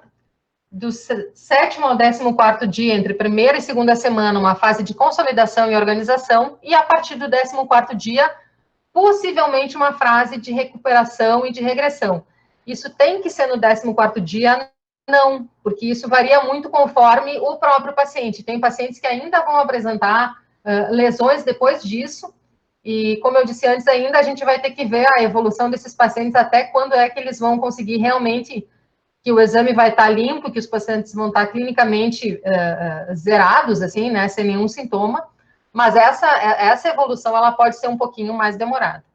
Do 7º ao 14º dia, entre primeira e segunda semana, uma fase de consolidação e organização. E a partir do 14º dia, possivelmente uma fase de recuperação e de regressão. Isso tem que ser no 14º dia? Não, porque isso varia muito conforme o próprio paciente. Tem pacientes que ainda vão apresentar lesões depois disso, e como eu disse antes ainda, a gente vai ter que ver a evolução desses pacientes até quando é que eles vão conseguir realmente, que o exame vai estar limpo, que os pacientes vão estar clinicamente zerados, assim, né, sem nenhum sintoma. Mas essa evolução, ela pode ser um pouquinho mais demorada.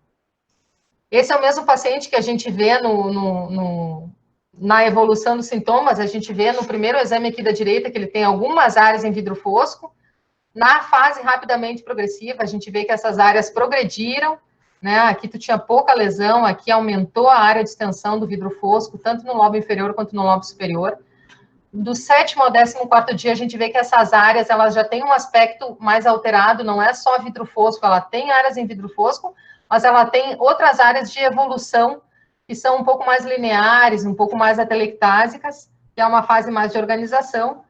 Esse é o mesmo paciente que a gente vê na evolução dos sintomas, a gente vê no primeiro exame aqui da direita que ele tem algumas áreas em vidro fosco. Na fase rapidamente progressiva, a gente vê que essas áreas progrediram, né? Aqui tu tinha pouca lesão, aqui aumentou a área de extensão do vidro fosco, tanto no lobo inferior quanto no lobo superior. Do 7º ao 14º dia, a gente vê que essas áreas, elas já têm um aspecto mais alterado, não é só vidro fosco, ela tem áreas em vidro fosco, mas ela tem outras áreas de evolução que são um pouco mais lineares, um pouco mais atelectásicas, que é uma fase mais de organização,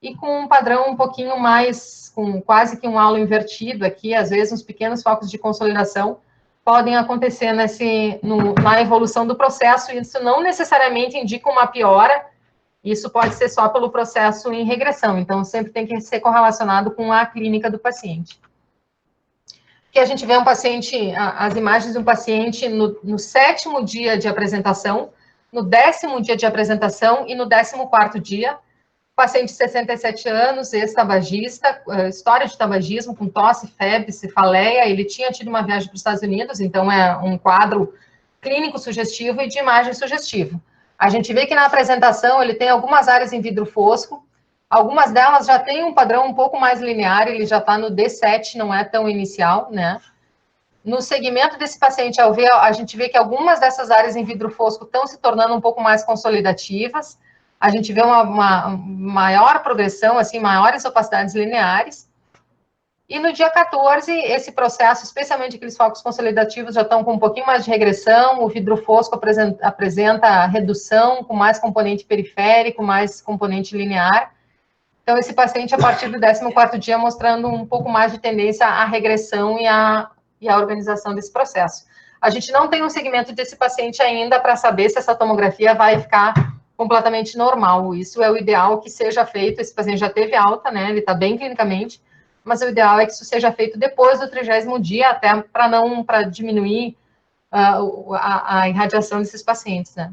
e com um padrão um pouquinho mais, com quase que um halo invertido aqui, às vezes uns pequenos focos de consolidação podem acontecer na evolução do processo, e isso não necessariamente indica uma piora. Isso pode ser só pelo processo em regressão, então sempre tem que ser correlacionado com a clínica do paciente. que a gente vê um paciente, as imagens de um paciente no 7º dia de apresentação, no 10º dia de apresentação e no 14º dia. Paciente de 67 anos, ex-tabagista, história de tabagismo, com tosse, febre, cefaleia. Ele tinha tido uma viagem para os Estados Unidos, então é um quadro clínico sugestivo e de imagem sugestivo. A gente vê que na apresentação ele tem algumas áreas em vidro fosco, algumas delas já têm um padrão um pouco mais linear, ele já está no D7, não é tão inicial, né? No segmento desse paciente, a gente vê que algumas dessas áreas em vidro fosco estão se tornando um pouco mais consolidativas. A gente vê uma maior progressão, assim, maiores opacidades lineares. E no dia 14, esse processo, especialmente aqueles focos consolidativos, já estão com um pouquinho mais de regressão, o vidro fosco apresenta redução, com mais componente periférico, mais componente linear. Então, esse paciente, a partir do 14º dia, mostrando um pouco mais de tendência à regressão e à organização desse processo. A gente não tem um segmento desse paciente ainda para saber se essa tomografia vai ficar completamente normal. Isso é o ideal que seja feito. Esse paciente já teve alta, né? Ele está bem clinicamente, mas o ideal é que isso seja feito depois do 30º dia, até para diminuir a irradiação desses pacientes, né?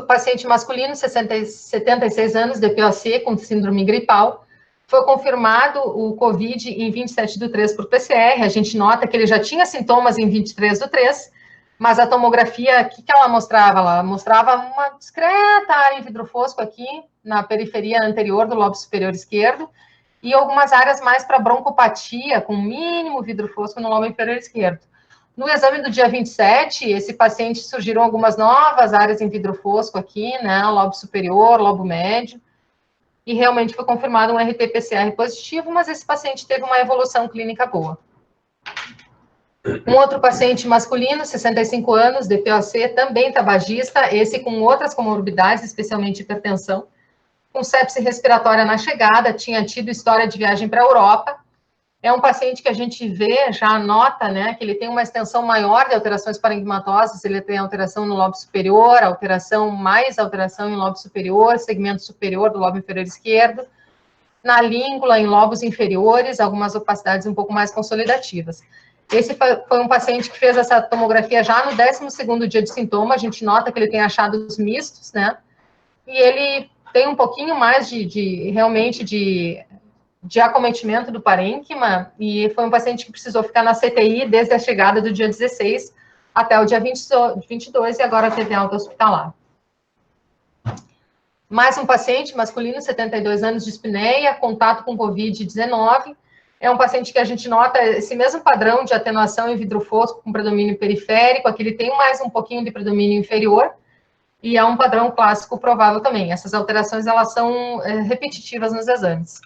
Paciente masculino, 76 anos, DPOC, com síndrome gripal, foi confirmado o COVID em 27/3 por PCR. A gente nota que ele já tinha sintomas em 23/3, mas a tomografia, o que ela mostrava? Ela mostrava uma discreta área em vidro fosco aqui, na periferia anterior do lobo superior esquerdo, e algumas áreas mais para broncopatia, com mínimo vidro fosco no lobo inferior esquerdo. No exame do dia 27, esse paciente surgiram algumas novas áreas em vidro fosco aqui, né, lobo superior, lobo médio, e realmente foi confirmado um RT-PCR positivo, mas esse paciente teve uma evolução clínica boa. Um outro paciente masculino, 65 anos, DPOC, também tabagista, esse com outras comorbidades, especialmente hipertensão, com sepse respiratória na chegada, tinha tido história de viagem para a Europa. É um paciente que a gente vê, já nota, né, que ele tem uma extensão maior de alterações parenquimatosas, ele tem alteração no lobo superior, mais alteração em lobo superior, segmento superior do lobo inferior esquerdo, na língula, em lobos inferiores, algumas opacidades um pouco mais consolidativas. Esse foi um paciente que fez essa tomografia já no 12º dia de sintoma, a gente nota que ele tem achados mistos, né, e ele tem um pouquinho mais realmente de acometimento do parênquima, e foi um paciente que precisou ficar na CTI desde a chegada do dia 16 até o dia 22, e agora teve alta hospitalar. Mais um paciente masculino, 72 anos, de espineia, contato com Covid-19. É um paciente que a gente nota esse mesmo padrão de atenuação em vidro fosco com predomínio periférico, aqui ele tem mais um pouquinho de predomínio inferior, e é um padrão clássico provável também. Essas alterações, elas são repetitivas nos exames.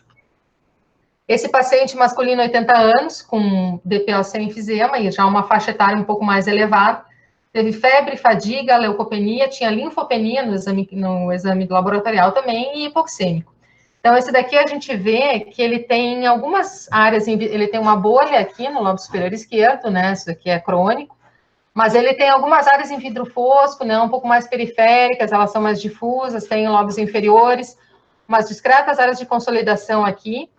Esse paciente masculino, 80 anos, com DPOC e enfisema, e já uma faixa etária um pouco mais elevada, teve febre, fadiga, leucopenia, tinha linfopenia no exame laboratorial também, e hipoxêmico. Então, esse daqui a gente vê que ele tem algumas áreas, ele tem uma bolha aqui no lobo superior esquerdo, né, isso aqui é crônico, mas ele tem algumas áreas em vidro fosco, né, um pouco mais periféricas, elas são mais difusas, tem lobos inferiores, umas discretas áreas de consolidação aqui.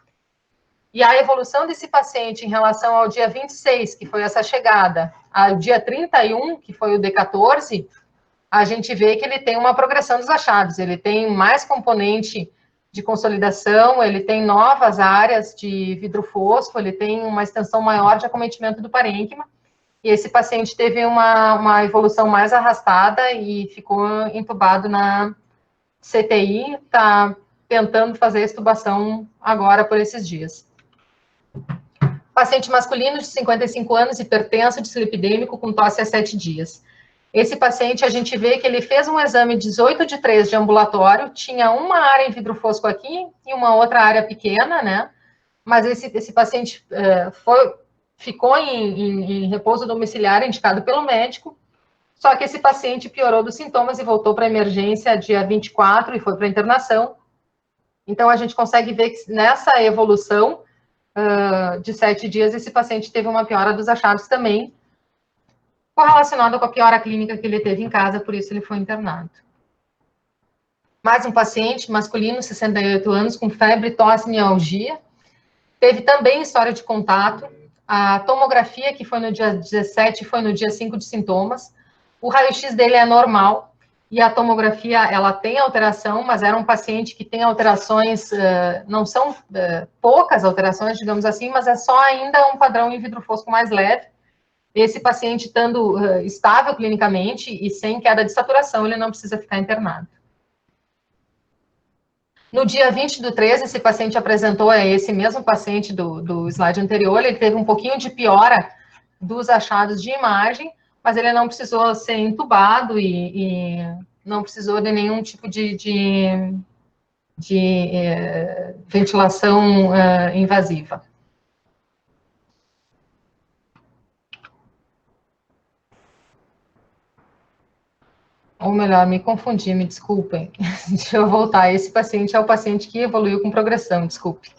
E a evolução desse paciente em relação ao dia 26, que foi essa chegada, ao dia 31, que foi o D14, a gente vê que ele tem uma progressão dos achados, ele tem mais componente de consolidação, ele tem novas áreas de vidro fosco, ele tem uma extensão maior de acometimento do parênquima, e esse paciente teve uma evolução mais arrastada e ficou entubado na CTI, está tentando fazer a extubação agora por esses dias. Paciente masculino de 55 anos, hipertenso, dislipidêmico, com tosse há 7 dias. Esse paciente, a gente vê que ele fez um exame 18/3 de ambulatório, tinha uma área em vidro fosco aqui e uma outra área pequena, né? Mas esse paciente ficou em repouso domiciliar, indicado pelo médico, só que esse paciente piorou dos sintomas e voltou para a emergência dia 24 e foi para a internação. Então, a gente consegue ver que nessa evolução de 7 dias, esse paciente teve uma piora dos achados também, correlacionada com a piora clínica que ele teve em casa, por isso ele foi internado. Mais um paciente masculino, 68 anos, com febre, tosse e mialgia, teve também história de contato A tomografia, que foi no dia 17, foi no dia 5 de sintomas. O raio-x dele é normal, e a tomografia, ela tem alteração, mas era um paciente que tem alterações, não são poucas alterações, digamos assim, mas é só ainda um padrão em vidro fosco mais leve. Esse paciente, estando estável clinicamente e sem queda de saturação, ele não precisa ficar internado. No dia 20/3, esse paciente apresentou, esse mesmo paciente do slide anterior, ele teve um pouquinho de piora dos achados de imagem, mas ele não precisou ser entubado e não precisou de nenhum tipo de ventilação invasiva. Ou melhor, me confundi, me desculpem. Deixa eu voltar. Esse paciente é o paciente que evoluiu com progressão, desculpe.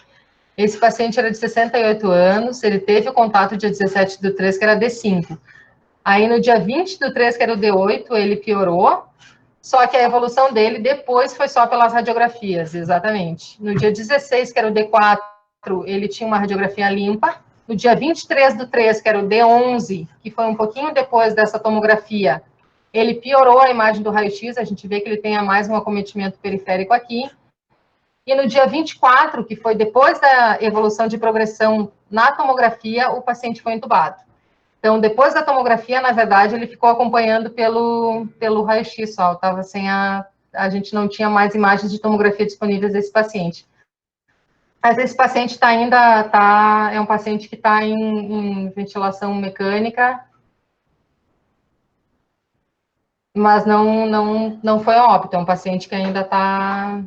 Esse paciente era de 68 anos, ele teve o contato dia 17/3, que era D5. Aí, no dia 20/3, que era o D8, ele piorou, só que a evolução dele depois foi só pelas radiografias, exatamente. No dia 16, que era o D4, ele tinha uma radiografia limpa. No dia 23/3, que era o D11, que foi um pouquinho depois dessa tomografia, ele piorou a imagem do raio-x, a gente vê que ele tem mais um acometimento periférico aqui. E no dia 24, que foi depois da evolução de progressão na tomografia, o paciente foi entubado. Então, depois da tomografia, na verdade, ele ficou acompanhando pelo raio-x só, tava sem a gente não tinha mais imagens de tomografia disponíveis desse paciente. Mas esse paciente é um paciente que está em ventilação mecânica, mas não foi a óbito, é um paciente que ainda tá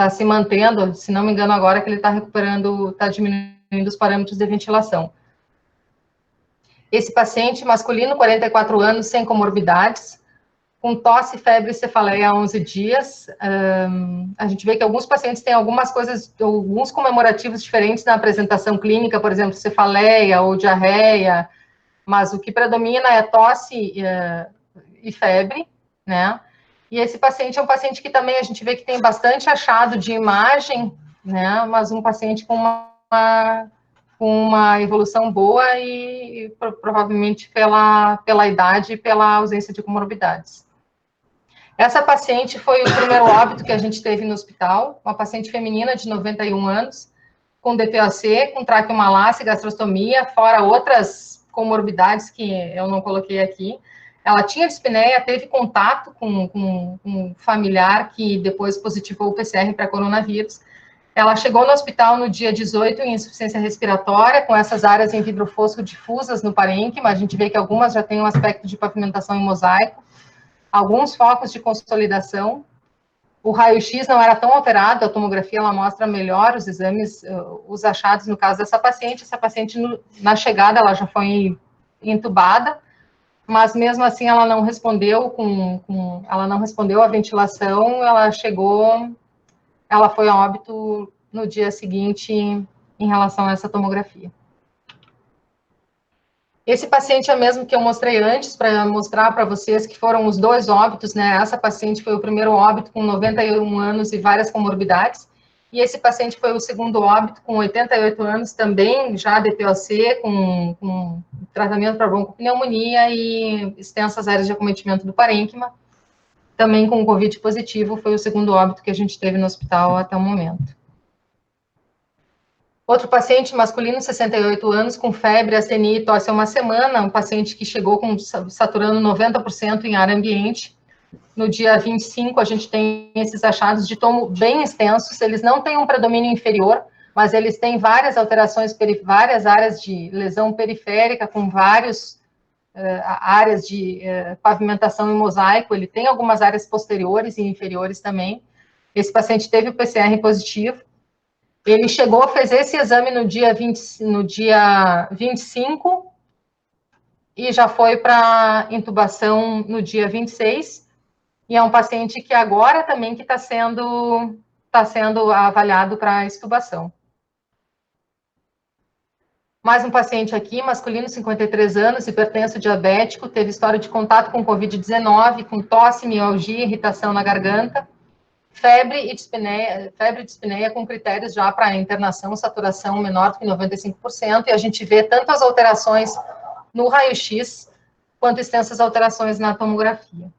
se mantendo, se não me engano agora que ele está recuperando, está diminuindo os parâmetros de ventilação. Esse paciente masculino, 44 anos, sem comorbidades, com tosse, febre e cefaleia há 11 dias. A gente vê que alguns pacientes têm algumas coisas, alguns comemorativos diferentes na apresentação clínica, por exemplo, cefaleia ou diarreia, mas o que predomina é tosse e febre, né? E esse paciente é um paciente que também a gente vê que tem bastante achado de imagem, né? Mas um paciente com uma evolução boa e provavelmente pela idade e pela ausência de comorbidades. Essa paciente foi o primeiro óbito que a gente teve no hospital, uma paciente feminina de 91 anos, com DPOC, com traqueomalácia e gastrostomia, fora outras comorbidades que eu não coloquei aqui. Ela tinha dispneia, teve contato com um familiar que depois positivou o PCR para coronavírus. Ela chegou no hospital no dia 18 em insuficiência respiratória, com essas áreas em vidro fosco difusas no parênquima. A gente vê que algumas já têm um aspecto de pavimentação em mosaico, alguns focos de consolidação. O raio-x não era tão alterado, a tomografia ela mostra melhor os exames, os achados no caso dessa paciente. Essa paciente, na chegada, ela já foi entubada, mas mesmo assim ela não respondeu ela não respondeu à ventilação, ela foi a óbito no dia seguinte em relação a essa tomografia. Esse paciente é o mesmo que eu mostrei antes, para mostrar para vocês que foram os dois óbitos, né? Essa paciente foi o primeiro óbito com 91 anos e várias comorbidades, e esse paciente foi o segundo óbito com 88 anos, também já DPOC, com tratamento para broncopneumonia e extensas áreas de acometimento do parênquima, também com Covid positivo, foi o segundo óbito que a gente teve no hospital até o momento. Outro paciente masculino, 68 anos, com febre, astenia e tosse há uma semana, um paciente que chegou saturando 90% em ar ambiente. No dia 25, a gente tem esses achados de tomo bem extensos, eles não têm um predomínio inferior, mas eles têm várias alterações, várias áreas de lesão periférica, com várias áreas de pavimentação em mosaico, ele tem algumas áreas posteriores e inferiores também. Esse paciente teve o PCR positivo. Ele chegou, fez esse exame no dia 25 e já foi para intubação no dia 26. E é um paciente que agora também que está sendo avaliado para extubação. Mais um paciente aqui, masculino, 53 anos, hipertenso, diabético, teve história de contato com Covid-19, com tosse, mialgia, irritação na garganta. febre e dispneia com critérios já para internação, saturação menor do que 95%, e a gente vê tanto as alterações no raio-x, quanto extensas alterações na tomografia.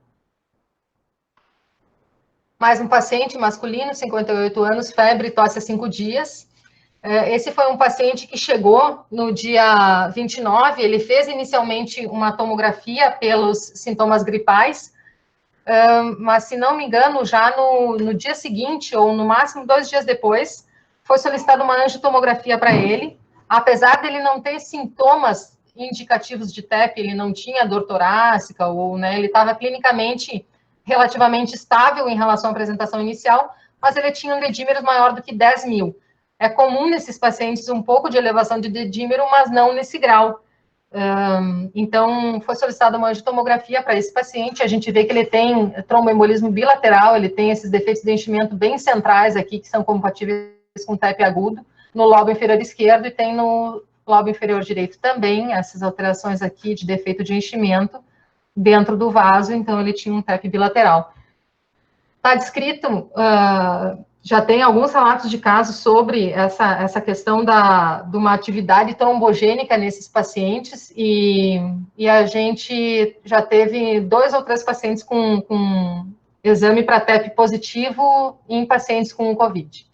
Mais um paciente masculino, 58 anos, febre, tosse há 5 dias. Esse foi um paciente que chegou no dia 29, ele fez inicialmente uma tomografia pelos sintomas gripais, mas, se não me engano, já no dia seguinte, ou no máximo 2 dias depois, foi solicitada uma angiotomografia para ele. Apesar dele não ter sintomas indicativos de TEP, ele não tinha dor torácica, ou, né, ele estava clinicamente relativamente estável em relação à apresentação inicial, mas ele tinha um dedímero maior do que 10.000. É comum nesses pacientes um pouco de elevação de dedímero, mas não nesse grau. Então, foi solicitada uma angiotomografia para esse paciente. A gente vê que ele tem tromboembolismo bilateral, ele tem esses defeitos de enchimento bem centrais aqui, que são compatíveis com TEP agudo, no lobo inferior esquerdo, e tem no lobo inferior direito também, essas alterações aqui de defeito de enchimento dentro do vaso, então ele tinha um TEP bilateral. Está descrito, já tem alguns relatos de casos sobre essa questão de uma atividade trombogênica nesses pacientes, e a gente já teve 2 ou 3 pacientes com exame para TEP positivo em pacientes com Covid.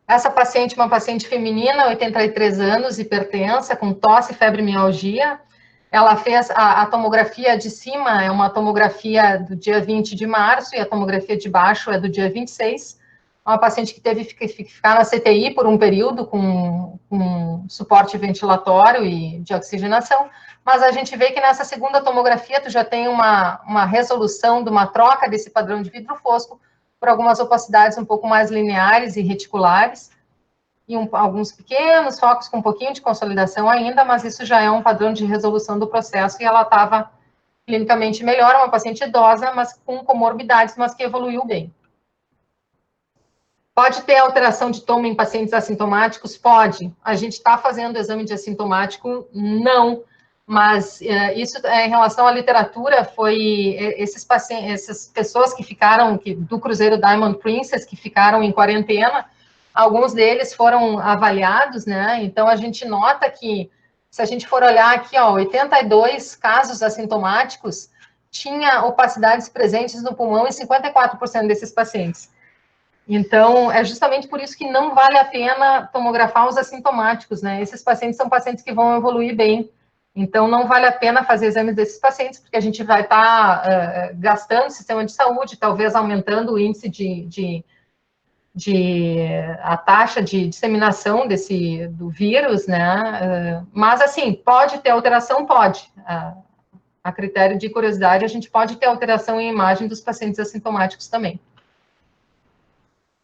Essa paciente, uma paciente feminina, 83 anos, hipertensa, com tosse, febre e mialgia. Ela fez a tomografia de cima, é uma tomografia do dia 20 de março, e a tomografia de baixo é do dia 26. Uma paciente que teve que ficar na CTI por um período com suporte ventilatório e de oxigenação, mas a gente vê que nessa segunda tomografia tu já tem uma resolução de uma troca desse padrão de vidro fosco por algumas opacidades um pouco mais lineares e reticulares, e alguns pequenos focos com um pouquinho de consolidação ainda, mas isso já é um padrão de resolução do processo, e ela estava clinicamente melhor, uma paciente idosa, mas com comorbidades, mas que evoluiu bem. Pode ter alteração de tomo em pacientes assintomáticos? Pode. A gente está fazendo exame de assintomático? Não. Mas isso, em relação à literatura, foi essas pessoas que ficaram, do Cruzeiro Diamond Princess, que ficaram em quarentena, alguns deles foram avaliados, né? Então, a gente nota que, se a gente for olhar aqui, 82 casos assintomáticos, tinha opacidades presentes no pulmão em 54% desses pacientes. Então, é justamente por isso que não vale a pena tomografar os assintomáticos, né? Esses pacientes são pacientes que vão evoluir bem. Então, não vale a pena fazer exames desses pacientes, porque a gente vai estar gastando o sistema de saúde, talvez aumentando o índice a taxa de disseminação do vírus, né? Mas, assim, pode ter alteração? Pode. A critério de curiosidade, a gente pode ter alteração em imagem dos pacientes assintomáticos também.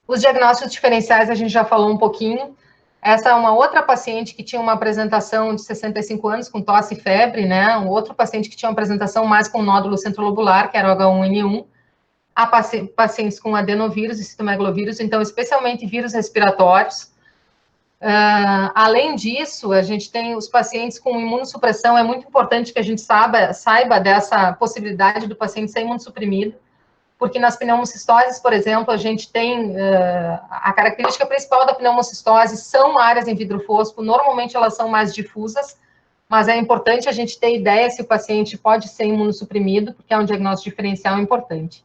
Os diagnósticos diferenciais, a gente já falou um pouquinho. Essa é uma outra paciente que tinha uma apresentação de 65 anos, com tosse e febre, né? Um outro paciente que tinha uma apresentação mais com nódulo centrolobular, que era o H1N1. Há pacientes com adenovírus e citomegalovírus, então, especialmente vírus respiratórios. Além disso, a gente tem os pacientes com imunossupressão. É muito importante que a gente saiba dessa possibilidade do paciente ser imunossuprimido, porque nas pneumocistoses, por exemplo, a gente tem a característica principal da pneumocistose são áreas em vidro fosco, normalmente elas são mais difusas, mas é importante a gente ter ideia se o paciente pode ser imunossuprimido, porque é um diagnóstico diferencial importante.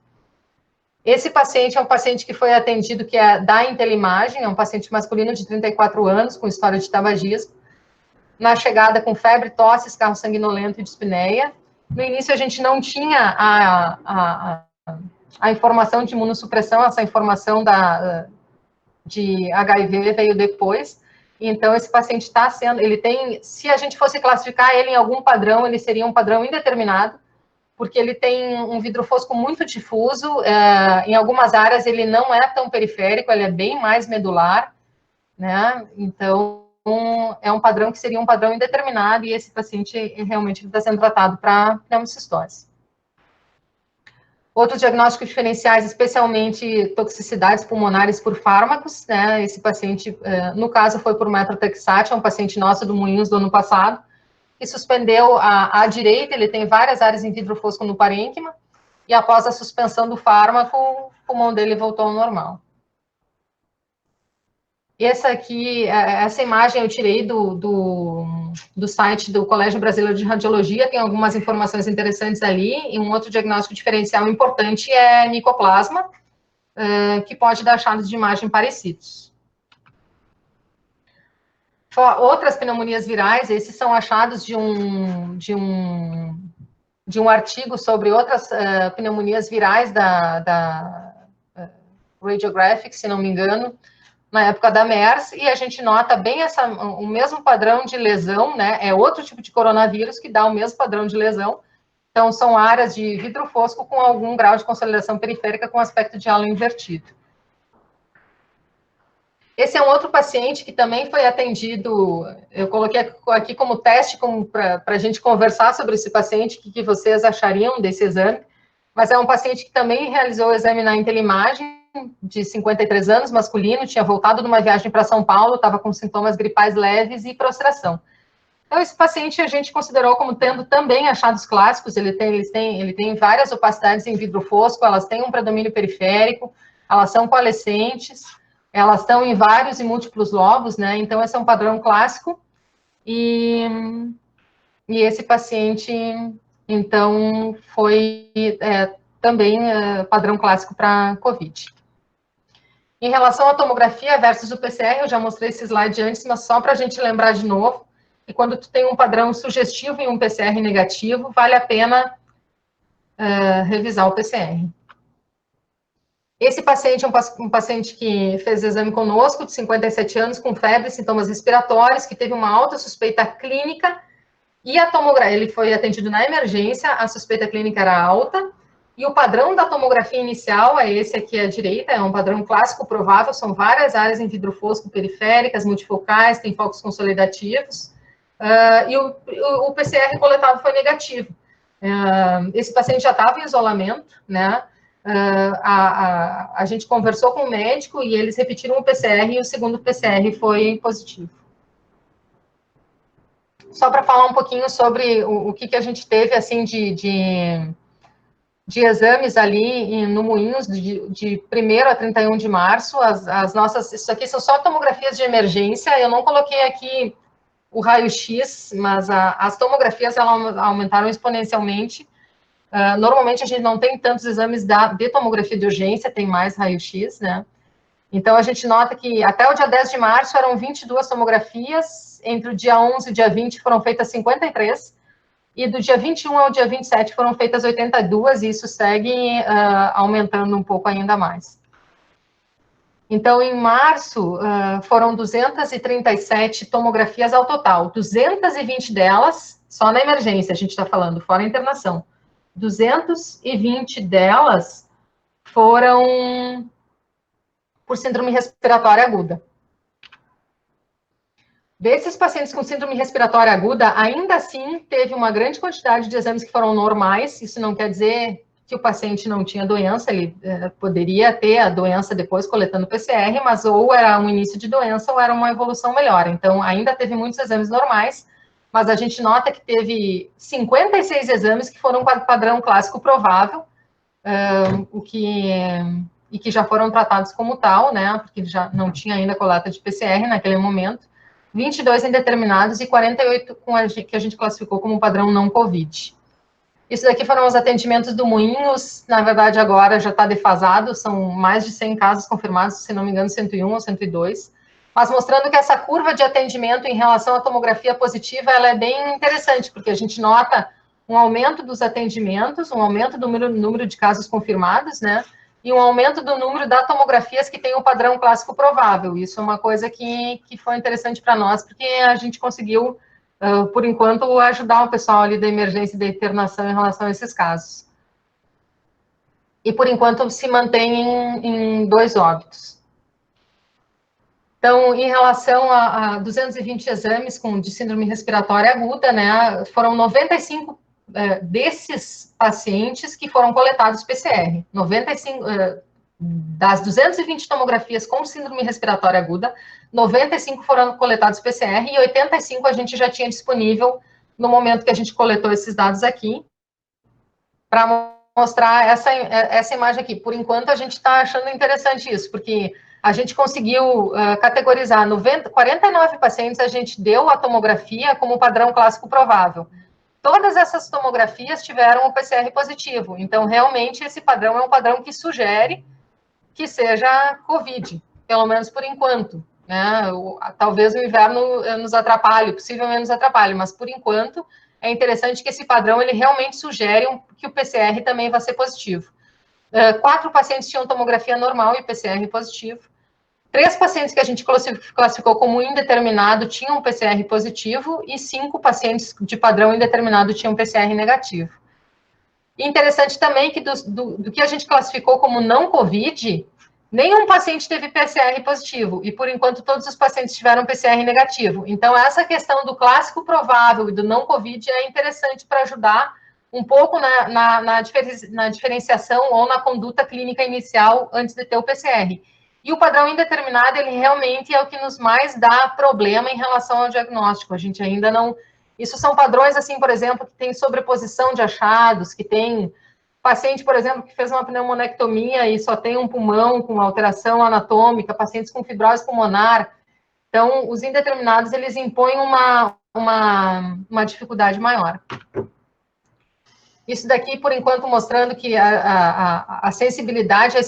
Esse paciente é um paciente que foi atendido, que é da Intelimagem, é um paciente masculino de 34 anos, com história de tabagismo, na chegada com febre, tosse, escarro sanguinolento e dispneia. No início a gente não tinha a informação de imunossupressão, essa informação de HIV veio depois. Então, esse paciente está sendo, ele tem, se a gente fosse classificar ele em algum padrão, ele seria um padrão indeterminado, porque ele tem um vidro fosco muito difuso, em algumas áreas ele não é tão periférico, ele é bem mais medular, né? Então, é um padrão que seria um padrão indeterminado, e esse paciente realmente está sendo tratado para pneumocistose. Outros diagnósticos diferenciais, especialmente toxicidades pulmonares por fármacos, né? Esse paciente, no caso, foi por metrotexate, é um paciente nosso do Moinhos do ano passado, que suspendeu à direita, ele tem várias áreas em vidro fosco no parênquima, e após a suspensão do fármaco, o pulmão dele voltou ao normal. Essa imagem eu tirei do site do Colégio Brasileiro de Radiologia, tem algumas informações interessantes ali, e um outro diagnóstico diferencial importante é micoplasma, que pode dar achados de imagem parecidos. Outras pneumonias virais, esses são achados de um artigo sobre outras pneumonias virais da Radiographic, se não me engano, na época da MERS, e a gente nota bem o mesmo padrão de lesão, né? É outro tipo de coronavírus que dá o mesmo padrão de lesão. Então, são áreas de vidro fosco com algum grau de consolidação periférica com aspecto de halo invertido. Esse é um outro paciente que também foi atendido, eu coloquei aqui como teste para a gente conversar sobre esse paciente, o que vocês achariam desse exame, mas é um paciente que também realizou o exame na Intelimagem, de 53 anos, masculino, tinha voltado de uma viagem para São Paulo, estava com sintomas gripais leves e prostração. Então, esse paciente a gente considerou como tendo também achados clássicos, ele tem várias opacidades em vidro fosco, elas têm um predomínio periférico, elas são coalescentes, elas estão em vários e múltiplos lobos, né? Então, esse é um padrão clássico, e esse paciente, então, foi também padrão clássico para COVID. Em relação à tomografia versus o PCR, eu já mostrei esse slide antes, mas só para a gente lembrar de novo, que quando tu tem um padrão sugestivo e um PCR negativo, vale a pena revisar o PCR. Esse paciente é um paciente que fez exame conosco, de 57 anos, com febre, sintomas respiratórios, que teve uma alta suspeita clínica, e a tomografia, ele foi atendido na emergência, a suspeita clínica era alta, e o padrão da tomografia inicial é esse aqui à direita, é um padrão clássico provável, são várias áreas em vidro fosco periféricas, multifocais, tem focos consolidativos, e o PCR coletado foi negativo. Esse paciente já estava em isolamento, né? A gente conversou com o médico e eles repetiram o PCR e o segundo PCR foi positivo. Só para falar um pouquinho sobre o que a gente teve, assim, de exames ali no Moinhos, de 1º a 31 de março, as nossas, isso aqui são só tomografias de emergência, eu não coloquei aqui o raio-x, mas as tomografias, elas aumentaram exponencialmente. Normalmente, a gente não tem tantos exames de tomografia de urgência, tem mais raio-x, né? Então, a gente nota que até o dia 10 de março eram 22 tomografias, entre o dia 11 e o dia 20 foram feitas 53, e do dia 21 ao dia 27 foram feitas 82, e isso segue aumentando um pouco ainda mais. Então, em março, foram 237 tomografias ao total, 220 delas só na emergência, a gente está falando, fora a internação. 220 delas foram por síndrome respiratória aguda. Desses pacientes com síndrome respiratória aguda, ainda assim, teve uma grande quantidade de exames que foram normais, isso não quer dizer que o paciente não tinha doença, ele poderia ter a doença depois coletando PCR, mas ou era um início de doença ou era uma evolução melhor. Então, ainda teve muitos exames normais, mas a gente nota que teve 56 exames que foram padrão clássico provável, e que já foram tratados como tal, né, porque já não tinha ainda coleta de PCR naquele momento, 22 indeterminados e 48 que a gente classificou como padrão não COVID. Isso daqui foram os atendimentos do Moinhos, na verdade agora já está defasado, são mais de 100 casos confirmados, se não me engano 101 ou 102, mas mostrando que essa curva de atendimento em relação à tomografia positiva, ela é bem interessante, porque a gente nota um aumento dos atendimentos, um aumento do número de casos confirmados, né, e um aumento do número de tomografias que tem o padrão clássico provável. Isso é uma coisa que foi interessante para nós, porque a gente conseguiu, por enquanto, ajudar o pessoal ali da emergência e da internação em relação a esses casos. E, por enquanto, se mantém em 2 óbitos. Então, em relação a 220 exames de síndrome respiratória aguda, né, foram 95 desses pacientes que foram coletados PCR. 95, das 220 tomografias com síndrome respiratória aguda, 95 foram coletados PCR e 85 a gente já tinha disponível no momento que a gente coletou esses dados aqui, para mostrar essa imagem aqui. Por enquanto, a gente está achando interessante isso, porque a gente conseguiu categorizar 49 pacientes, a gente deu a tomografia como padrão clássico provável. Todas essas tomografias tiveram o PCR positivo, então, realmente, esse padrão é um padrão que sugere que seja COVID, pelo menos por enquanto, né? Talvez o inverno nos atrapalhe, possivelmente nos atrapalhe, mas, por enquanto, é interessante que esse padrão, ele realmente sugere que o PCR também vai ser positivo. 4 pacientes tinham tomografia normal e PCR positivo. 3 pacientes que a gente classificou como indeterminado tinham PCR positivo e 5 pacientes de padrão indeterminado tinham PCR negativo. E interessante também que do que a gente classificou como não COVID, nenhum paciente teve PCR positivo, e por enquanto todos os pacientes tiveram PCR negativo. Então, essa questão do clássico provável e do não COVID é interessante para ajudar um pouco na diferenciação ou na conduta clínica inicial antes de ter o PCR. E o padrão indeterminado, ele realmente é o que nos mais dá problema em relação ao diagnóstico. A gente ainda não... Isso são padrões, assim, por exemplo, que tem sobreposição de achados, que tem paciente, por exemplo, que fez uma pneumonectomia e só tem um pulmão com alteração anatômica, pacientes com fibrose pulmonar. Então, os indeterminados, eles impõem uma dificuldade maior. Isso daqui, por enquanto, mostrando que a sensibilidade, a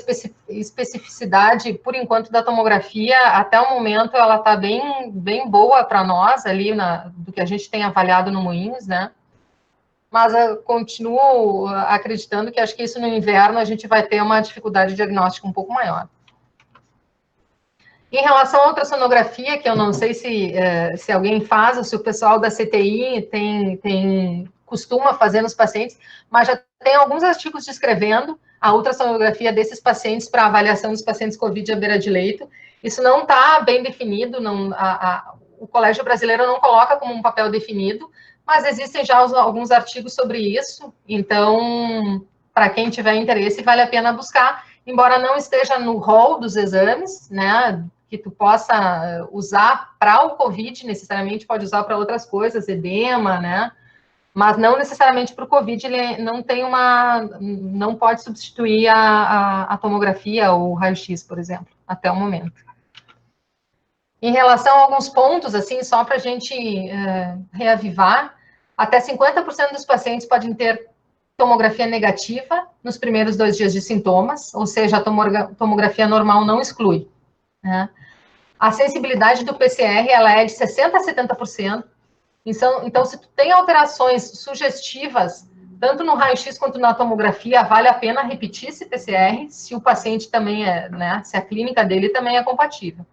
especificidade, por enquanto, da tomografia, até o momento, ela está bem boa para nós, ali, do que a gente tem avaliado no Moinhos, né? Mas eu continuo acreditando que acho que isso no inverno a gente vai ter uma dificuldade diagnóstica um pouco maior. Em relação à ultrassonografia, que eu não sei se alguém faz, ou se o pessoal da CTI costuma fazer nos pacientes, mas já tem alguns artigos descrevendo a ultrassonografia desses pacientes para avaliação dos pacientes COVID à beira de leito. Isso não está bem definido, o Colégio Brasileiro não coloca como um papel definido, mas existem já alguns artigos sobre isso, então, para quem tiver interesse, vale a pena buscar, embora não esteja no rol dos exames, né, que tu possa usar para o COVID, necessariamente pode usar para outras coisas, edema, né, mas não necessariamente para o COVID, ele não pode substituir a tomografia ou o raio-x, por exemplo, até o momento. Em relação a alguns pontos, assim, só para a gente reavivar, até 50% dos pacientes podem ter tomografia negativa nos primeiros 2 dias de sintomas, ou seja, a tomografia normal não exclui, né? A sensibilidade do PCR, ela é de 60% a 70%, então, se tu tem alterações sugestivas, tanto no raio-x quanto na tomografia, vale a pena repetir esse PCR, se o paciente também né, se a clínica dele também é compatível.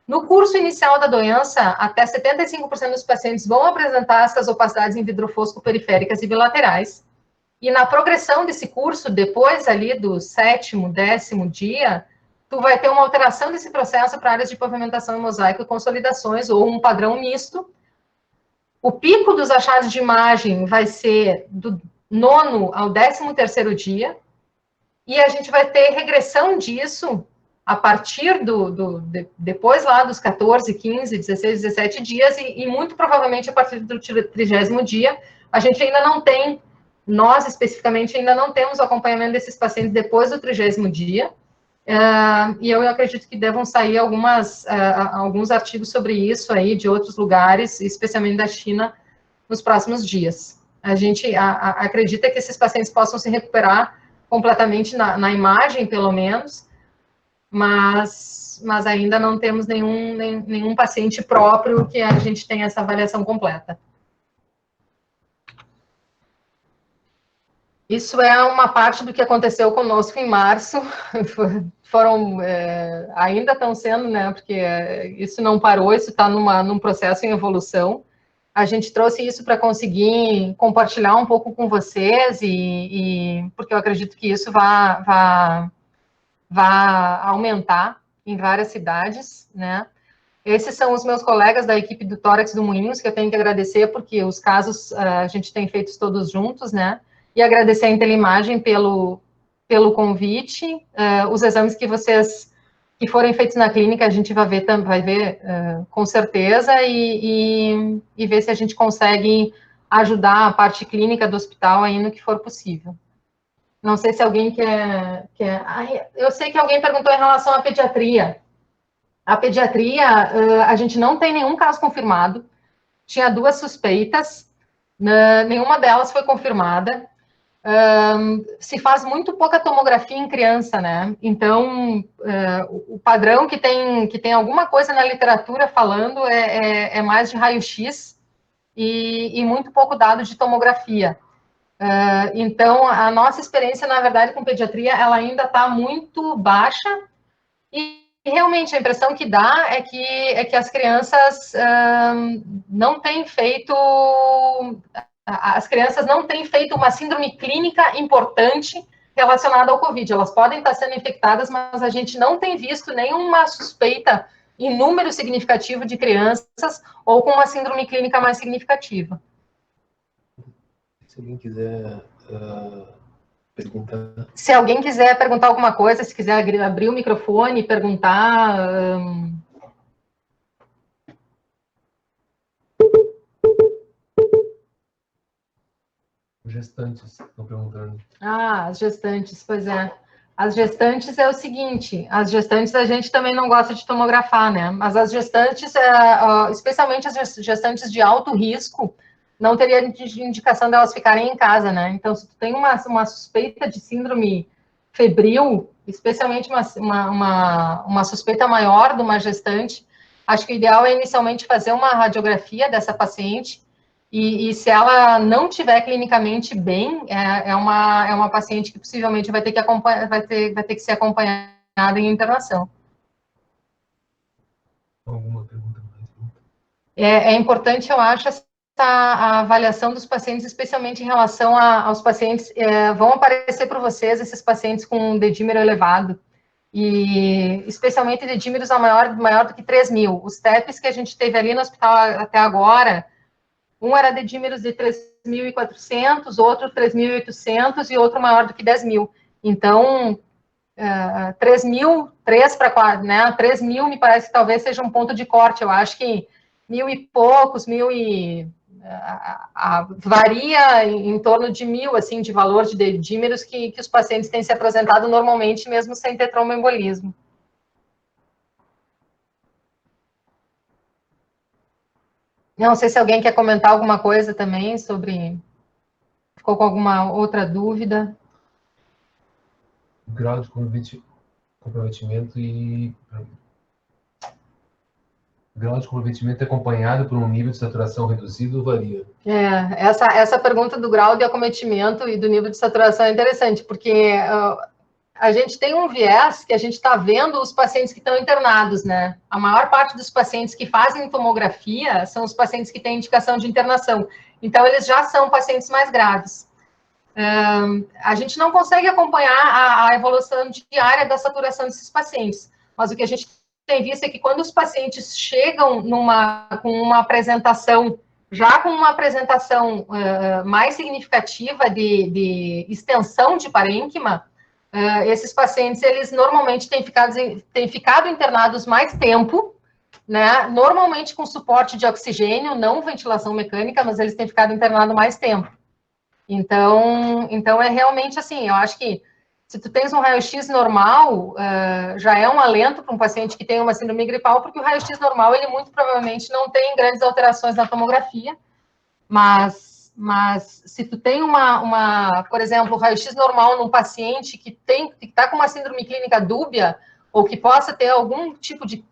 No curso inicial da doença, até 75% dos pacientes vão apresentar essas opacidades em vidro fosco periféricas e bilaterais. E na progressão desse curso, depois ali do 7º, 10º dia, tu vai ter uma alteração desse processo para áreas de pavimentação e mosaico e consolidações, ou um padrão misto. O pico dos achados de imagem vai ser do 9º ao 13º dia, e a gente vai ter regressão disso a partir depois lá dos 14, 15, 16, 17 dias, e muito provavelmente a partir do 30º dia, a gente ainda não tem, nós especificamente ainda não temos o acompanhamento desses pacientes depois do 30º dia, e eu acredito que devam sair alguns artigos sobre isso aí, de outros lugares, especialmente da China, nos próximos dias. A gente acredita que esses pacientes possam se recuperar completamente na imagem, pelo menos, mas ainda não temos nenhum paciente próprio que a gente tenha essa avaliação completa. Isso é uma parte do que aconteceu conosco em março, ainda estão sendo, né, porque isso não parou, isso está num processo em evolução. A gente trouxe isso para conseguir compartilhar um pouco com vocês, porque eu acredito que isso vai aumentar em várias cidades, né? Esses são os meus colegas da equipe do Tórax do Moinhos, que eu tenho que agradecer, porque os casos a gente tem feito todos juntos, né? E agradecer a Intelimagem pelo convite, os exames que forem feitos na clínica, a gente vai ver com certeza, e ver se a gente consegue ajudar a parte clínica do hospital aí no que for possível. Não sei se alguém quer... Eu sei que alguém perguntou em relação à pediatria. A pediatria, a gente não tem nenhum caso confirmado. Tinha 2 suspeitas, nenhuma delas foi confirmada. Se faz muito pouca tomografia em criança, né? Então, o padrão que tem alguma coisa na literatura falando é mais de raio-x e muito pouco dado de tomografia. Então, a nossa experiência, na verdade, com pediatria, ela ainda está muito baixa e realmente a impressão que dá é que as crianças não têm feito uma síndrome clínica importante relacionada ao Covid. Elas podem estar sendo infectadas, mas a gente não tem visto nenhuma suspeita em número significativo de crianças ou com uma síndrome clínica mais significativa. Se alguém quiser perguntar. Se alguém quiser perguntar alguma coisa, se quiser abrir o microfone e perguntar... Gestantes, estão perguntando. As gestantes, pois é. As gestantes é o seguinte, as gestantes a gente também não gosta de tomografar, né? Mas as gestantes, especialmente as gestantes de alto risco, não teria indicação delas ficarem em casa, né? Então, se tu tem uma suspeita de síndrome febril, especialmente uma suspeita maior de uma gestante, acho que o ideal é inicialmente fazer uma radiografia dessa paciente e se ela não tiver clinicamente bem, é uma paciente que possivelmente vai ter que ser acompanhada em internação. Alguma pergunta mais? É importante, eu acho, a avaliação dos pacientes, especialmente em relação aos pacientes, vão aparecer para vocês esses pacientes com dedímero elevado, e especialmente dedímeros maior do que 3.000. Os TEPs que a gente teve ali no hospital até agora, um era dedímeros de 3.400, outro 3.800 e outro maior do que 10.000. Então, 3.000, 3 para 4, né? 3.000 me parece que talvez seja um ponto de corte. Eu acho que 1.000 e poucos, 1.000 e... varia em torno de 1.000, assim, de valor de dedímeros que os pacientes têm se apresentado normalmente, mesmo sem ter tromboembolismo. Não sei se alguém quer comentar alguma coisa também sobre... Ficou com alguma outra dúvida? Grau de comprometimento grau de comprometimento acompanhado por um nível de saturação reduzido varia? Essa pergunta do grau de acometimento e do nível de saturação é interessante, porque a gente tem um viés que a gente está vendo os pacientes que estão internados, né? A maior parte dos pacientes que fazem tomografia são os pacientes que têm indicação de internação. Então, eles já são pacientes mais graves. A gente não consegue acompanhar a evolução diária da saturação desses pacientes, mas o que a gente tem visto é que quando os pacientes chegam com uma apresentação, já com uma apresentação mais significativa de extensão de parênquima, esses pacientes, eles normalmente têm ficado internados mais tempo, né? Normalmente com suporte de oxigênio, não ventilação mecânica, mas eles têm ficado internados mais tempo. Então é realmente assim, eu acho que se tu tens um raio-x normal, já é um alento para um paciente que tem uma síndrome gripal, porque o raio-x normal, ele muito provavelmente não tem grandes alterações na tomografia, mas se tu tem por exemplo, o raio-x normal num paciente que está com uma síndrome clínica dúbia, ou que possa ter algum tipo de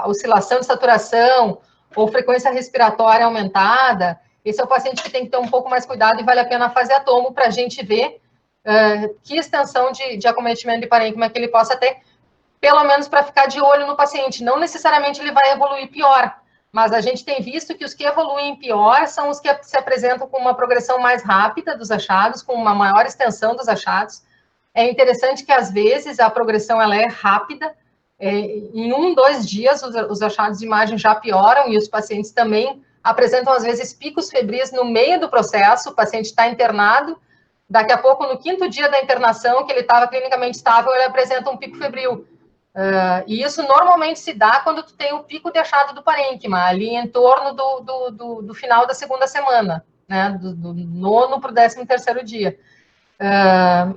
oscilação de saturação, ou frequência respiratória aumentada, esse é o paciente que tem que ter um pouco mais cuidado e vale a pena fazer a tomo para a gente ver que extensão de acometimento de parênquima que ele possa ter, pelo menos para ficar de olho no paciente. Não necessariamente ele vai evoluir pior, mas a gente tem visto que os que evoluem pior são os que se apresentam com uma progressão mais rápida dos achados, com uma maior extensão dos achados. É interessante que, às vezes, a progressão ela é rápida. Em 1, 2 dias, os achados de imagem já pioram e os pacientes também apresentam, às vezes, picos febris no meio do processo. O paciente está internado, daqui a pouco, no 5º dia da internação, que ele estava clinicamente estável, ele apresenta um pico febril. E isso normalmente se dá quando tu tem o pico de achado do parênquima, ali em torno do final da 2ª semana, né, do 9º para o 13º dia.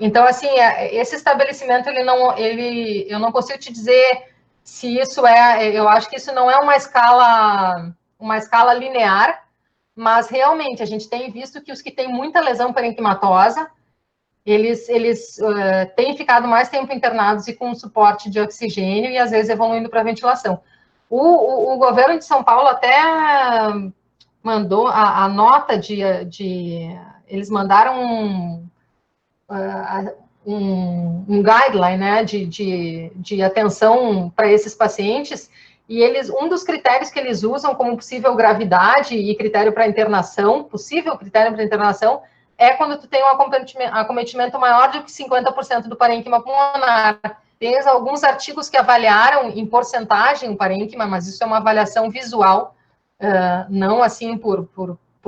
Então, assim, esse estabelecimento, eu não consigo te dizer se isso eu acho que isso não é uma escala linear, mas realmente a gente tem visto que os que têm muita lesão parenquimatosa, eles têm ficado mais tempo internados e com suporte de oxigênio e às vezes evoluindo para ventilação. O governo de São Paulo até mandou a nota eles mandaram um guideline, né, de atenção para esses pacientes, e um dos critérios que eles usam como possível gravidade e critério para internação, possível critério para internação, é quando tu tem um acometimento maior do que 50% do parênquima pulmonar. Tem alguns artigos que avaliaram em porcentagem o parênquima, mas isso é uma avaliação visual, não assim por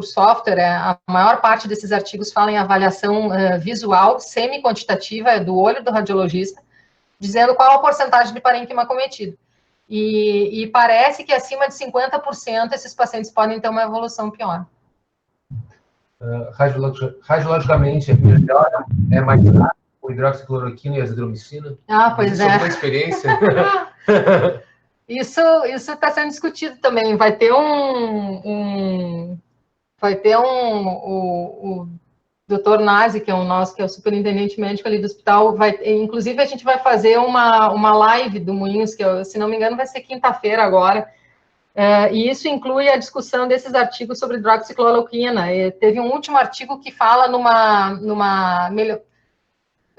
software. A maior parte desses artigos fala em avaliação visual, semi-quantitativa, do olho do radiologista, dizendo qual a porcentagem de parênquima acometido. E parece que acima de 50% esses pacientes podem ter uma evolução pior. Radiologicamente, melhor é mais rápido o hidroxicloroquina e a azithromicina? Pois existe alguma experiência? Isso está sendo discutido também. Vai ter o doutor Nazi, que é o superintendente médico ali do hospital, inclusive a gente vai fazer uma live do Moinhos, que se não me engano vai ser quinta-feira agora, e isso inclui a discussão desses artigos sobre hidroxicloroquina. Teve um último artigo que fala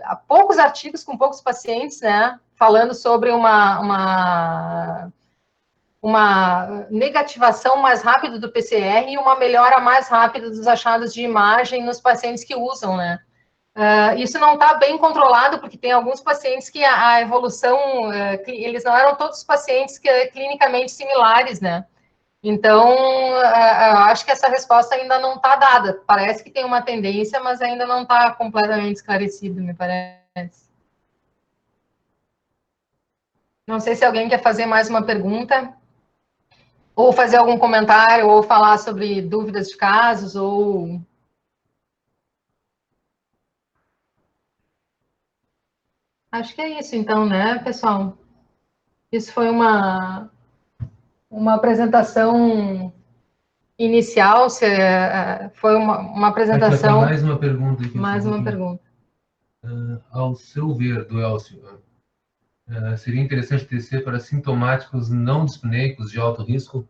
há poucos artigos com poucos pacientes, né, falando sobre uma negativação mais rápida do PCR e uma melhora mais rápida dos achados de imagem nos pacientes que usam, né? Isso não está bem controlado, porque tem alguns pacientes que a evolução, eles não eram todos pacientes clinicamente similares, né? Então, eu acho que essa resposta ainda não está dada. Parece que tem uma tendência, mas ainda não está completamente esclarecido, me parece. Não sei se alguém quer fazer mais uma pergunta, ou fazer algum comentário, ou falar sobre dúvidas de casos, ou... Acho que é isso, então, né, pessoal? Isso foi uma apresentação inicial, foi uma apresentação... Mais uma pergunta aqui. Mais uma pergunta. Ao seu ver, do Elcio, seria interessante tecer para sintomáticos não dispneicos de alto risco?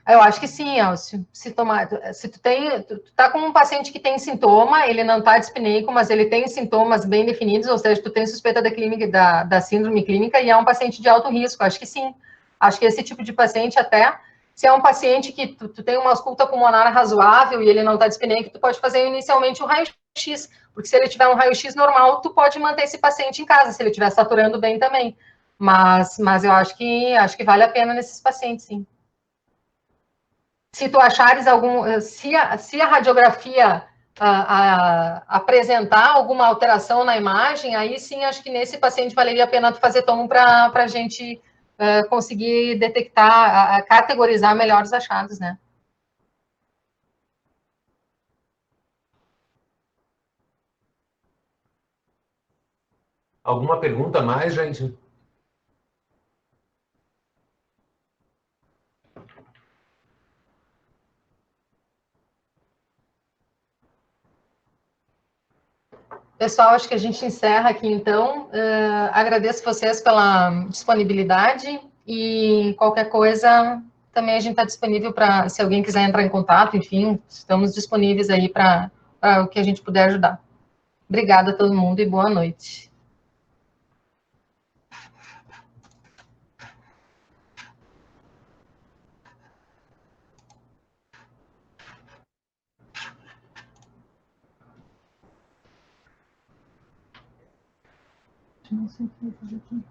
Eu acho que sim, Elcio. Se tu tá com um paciente que tem sintoma, ele não está dispneico, mas ele tem sintomas bem definidos, ou seja, tu tem suspeita da síndrome clínica e é um paciente de alto risco, acho que sim. Acho que esse tipo de paciente até, se é um paciente que tu tem uma ausculta pulmonar razoável e ele não está dispneico, tu pode fazer inicialmente um raio-x, porque se ele tiver um raio-x normal, tu pode manter esse paciente em casa, se ele estiver saturando bem também. Mas eu acho que vale a pena nesses pacientes, sim. Se tu achares se a radiografia apresentar alguma alteração na imagem, aí sim, acho que nesse paciente valeria a pena tu fazer tomo para a gente conseguir detectar, categorizar melhor os achados, né? Alguma pergunta a mais, gente? Pessoal, acho que a gente encerra aqui, então. Agradeço vocês pela disponibilidade e qualquer coisa, também a gente está disponível para, se alguém quiser entrar em contato, enfim, estamos disponíveis aí para o que a gente puder ajudar. Obrigada a todo mundo e boa noite. Não sei o que fazer aqui.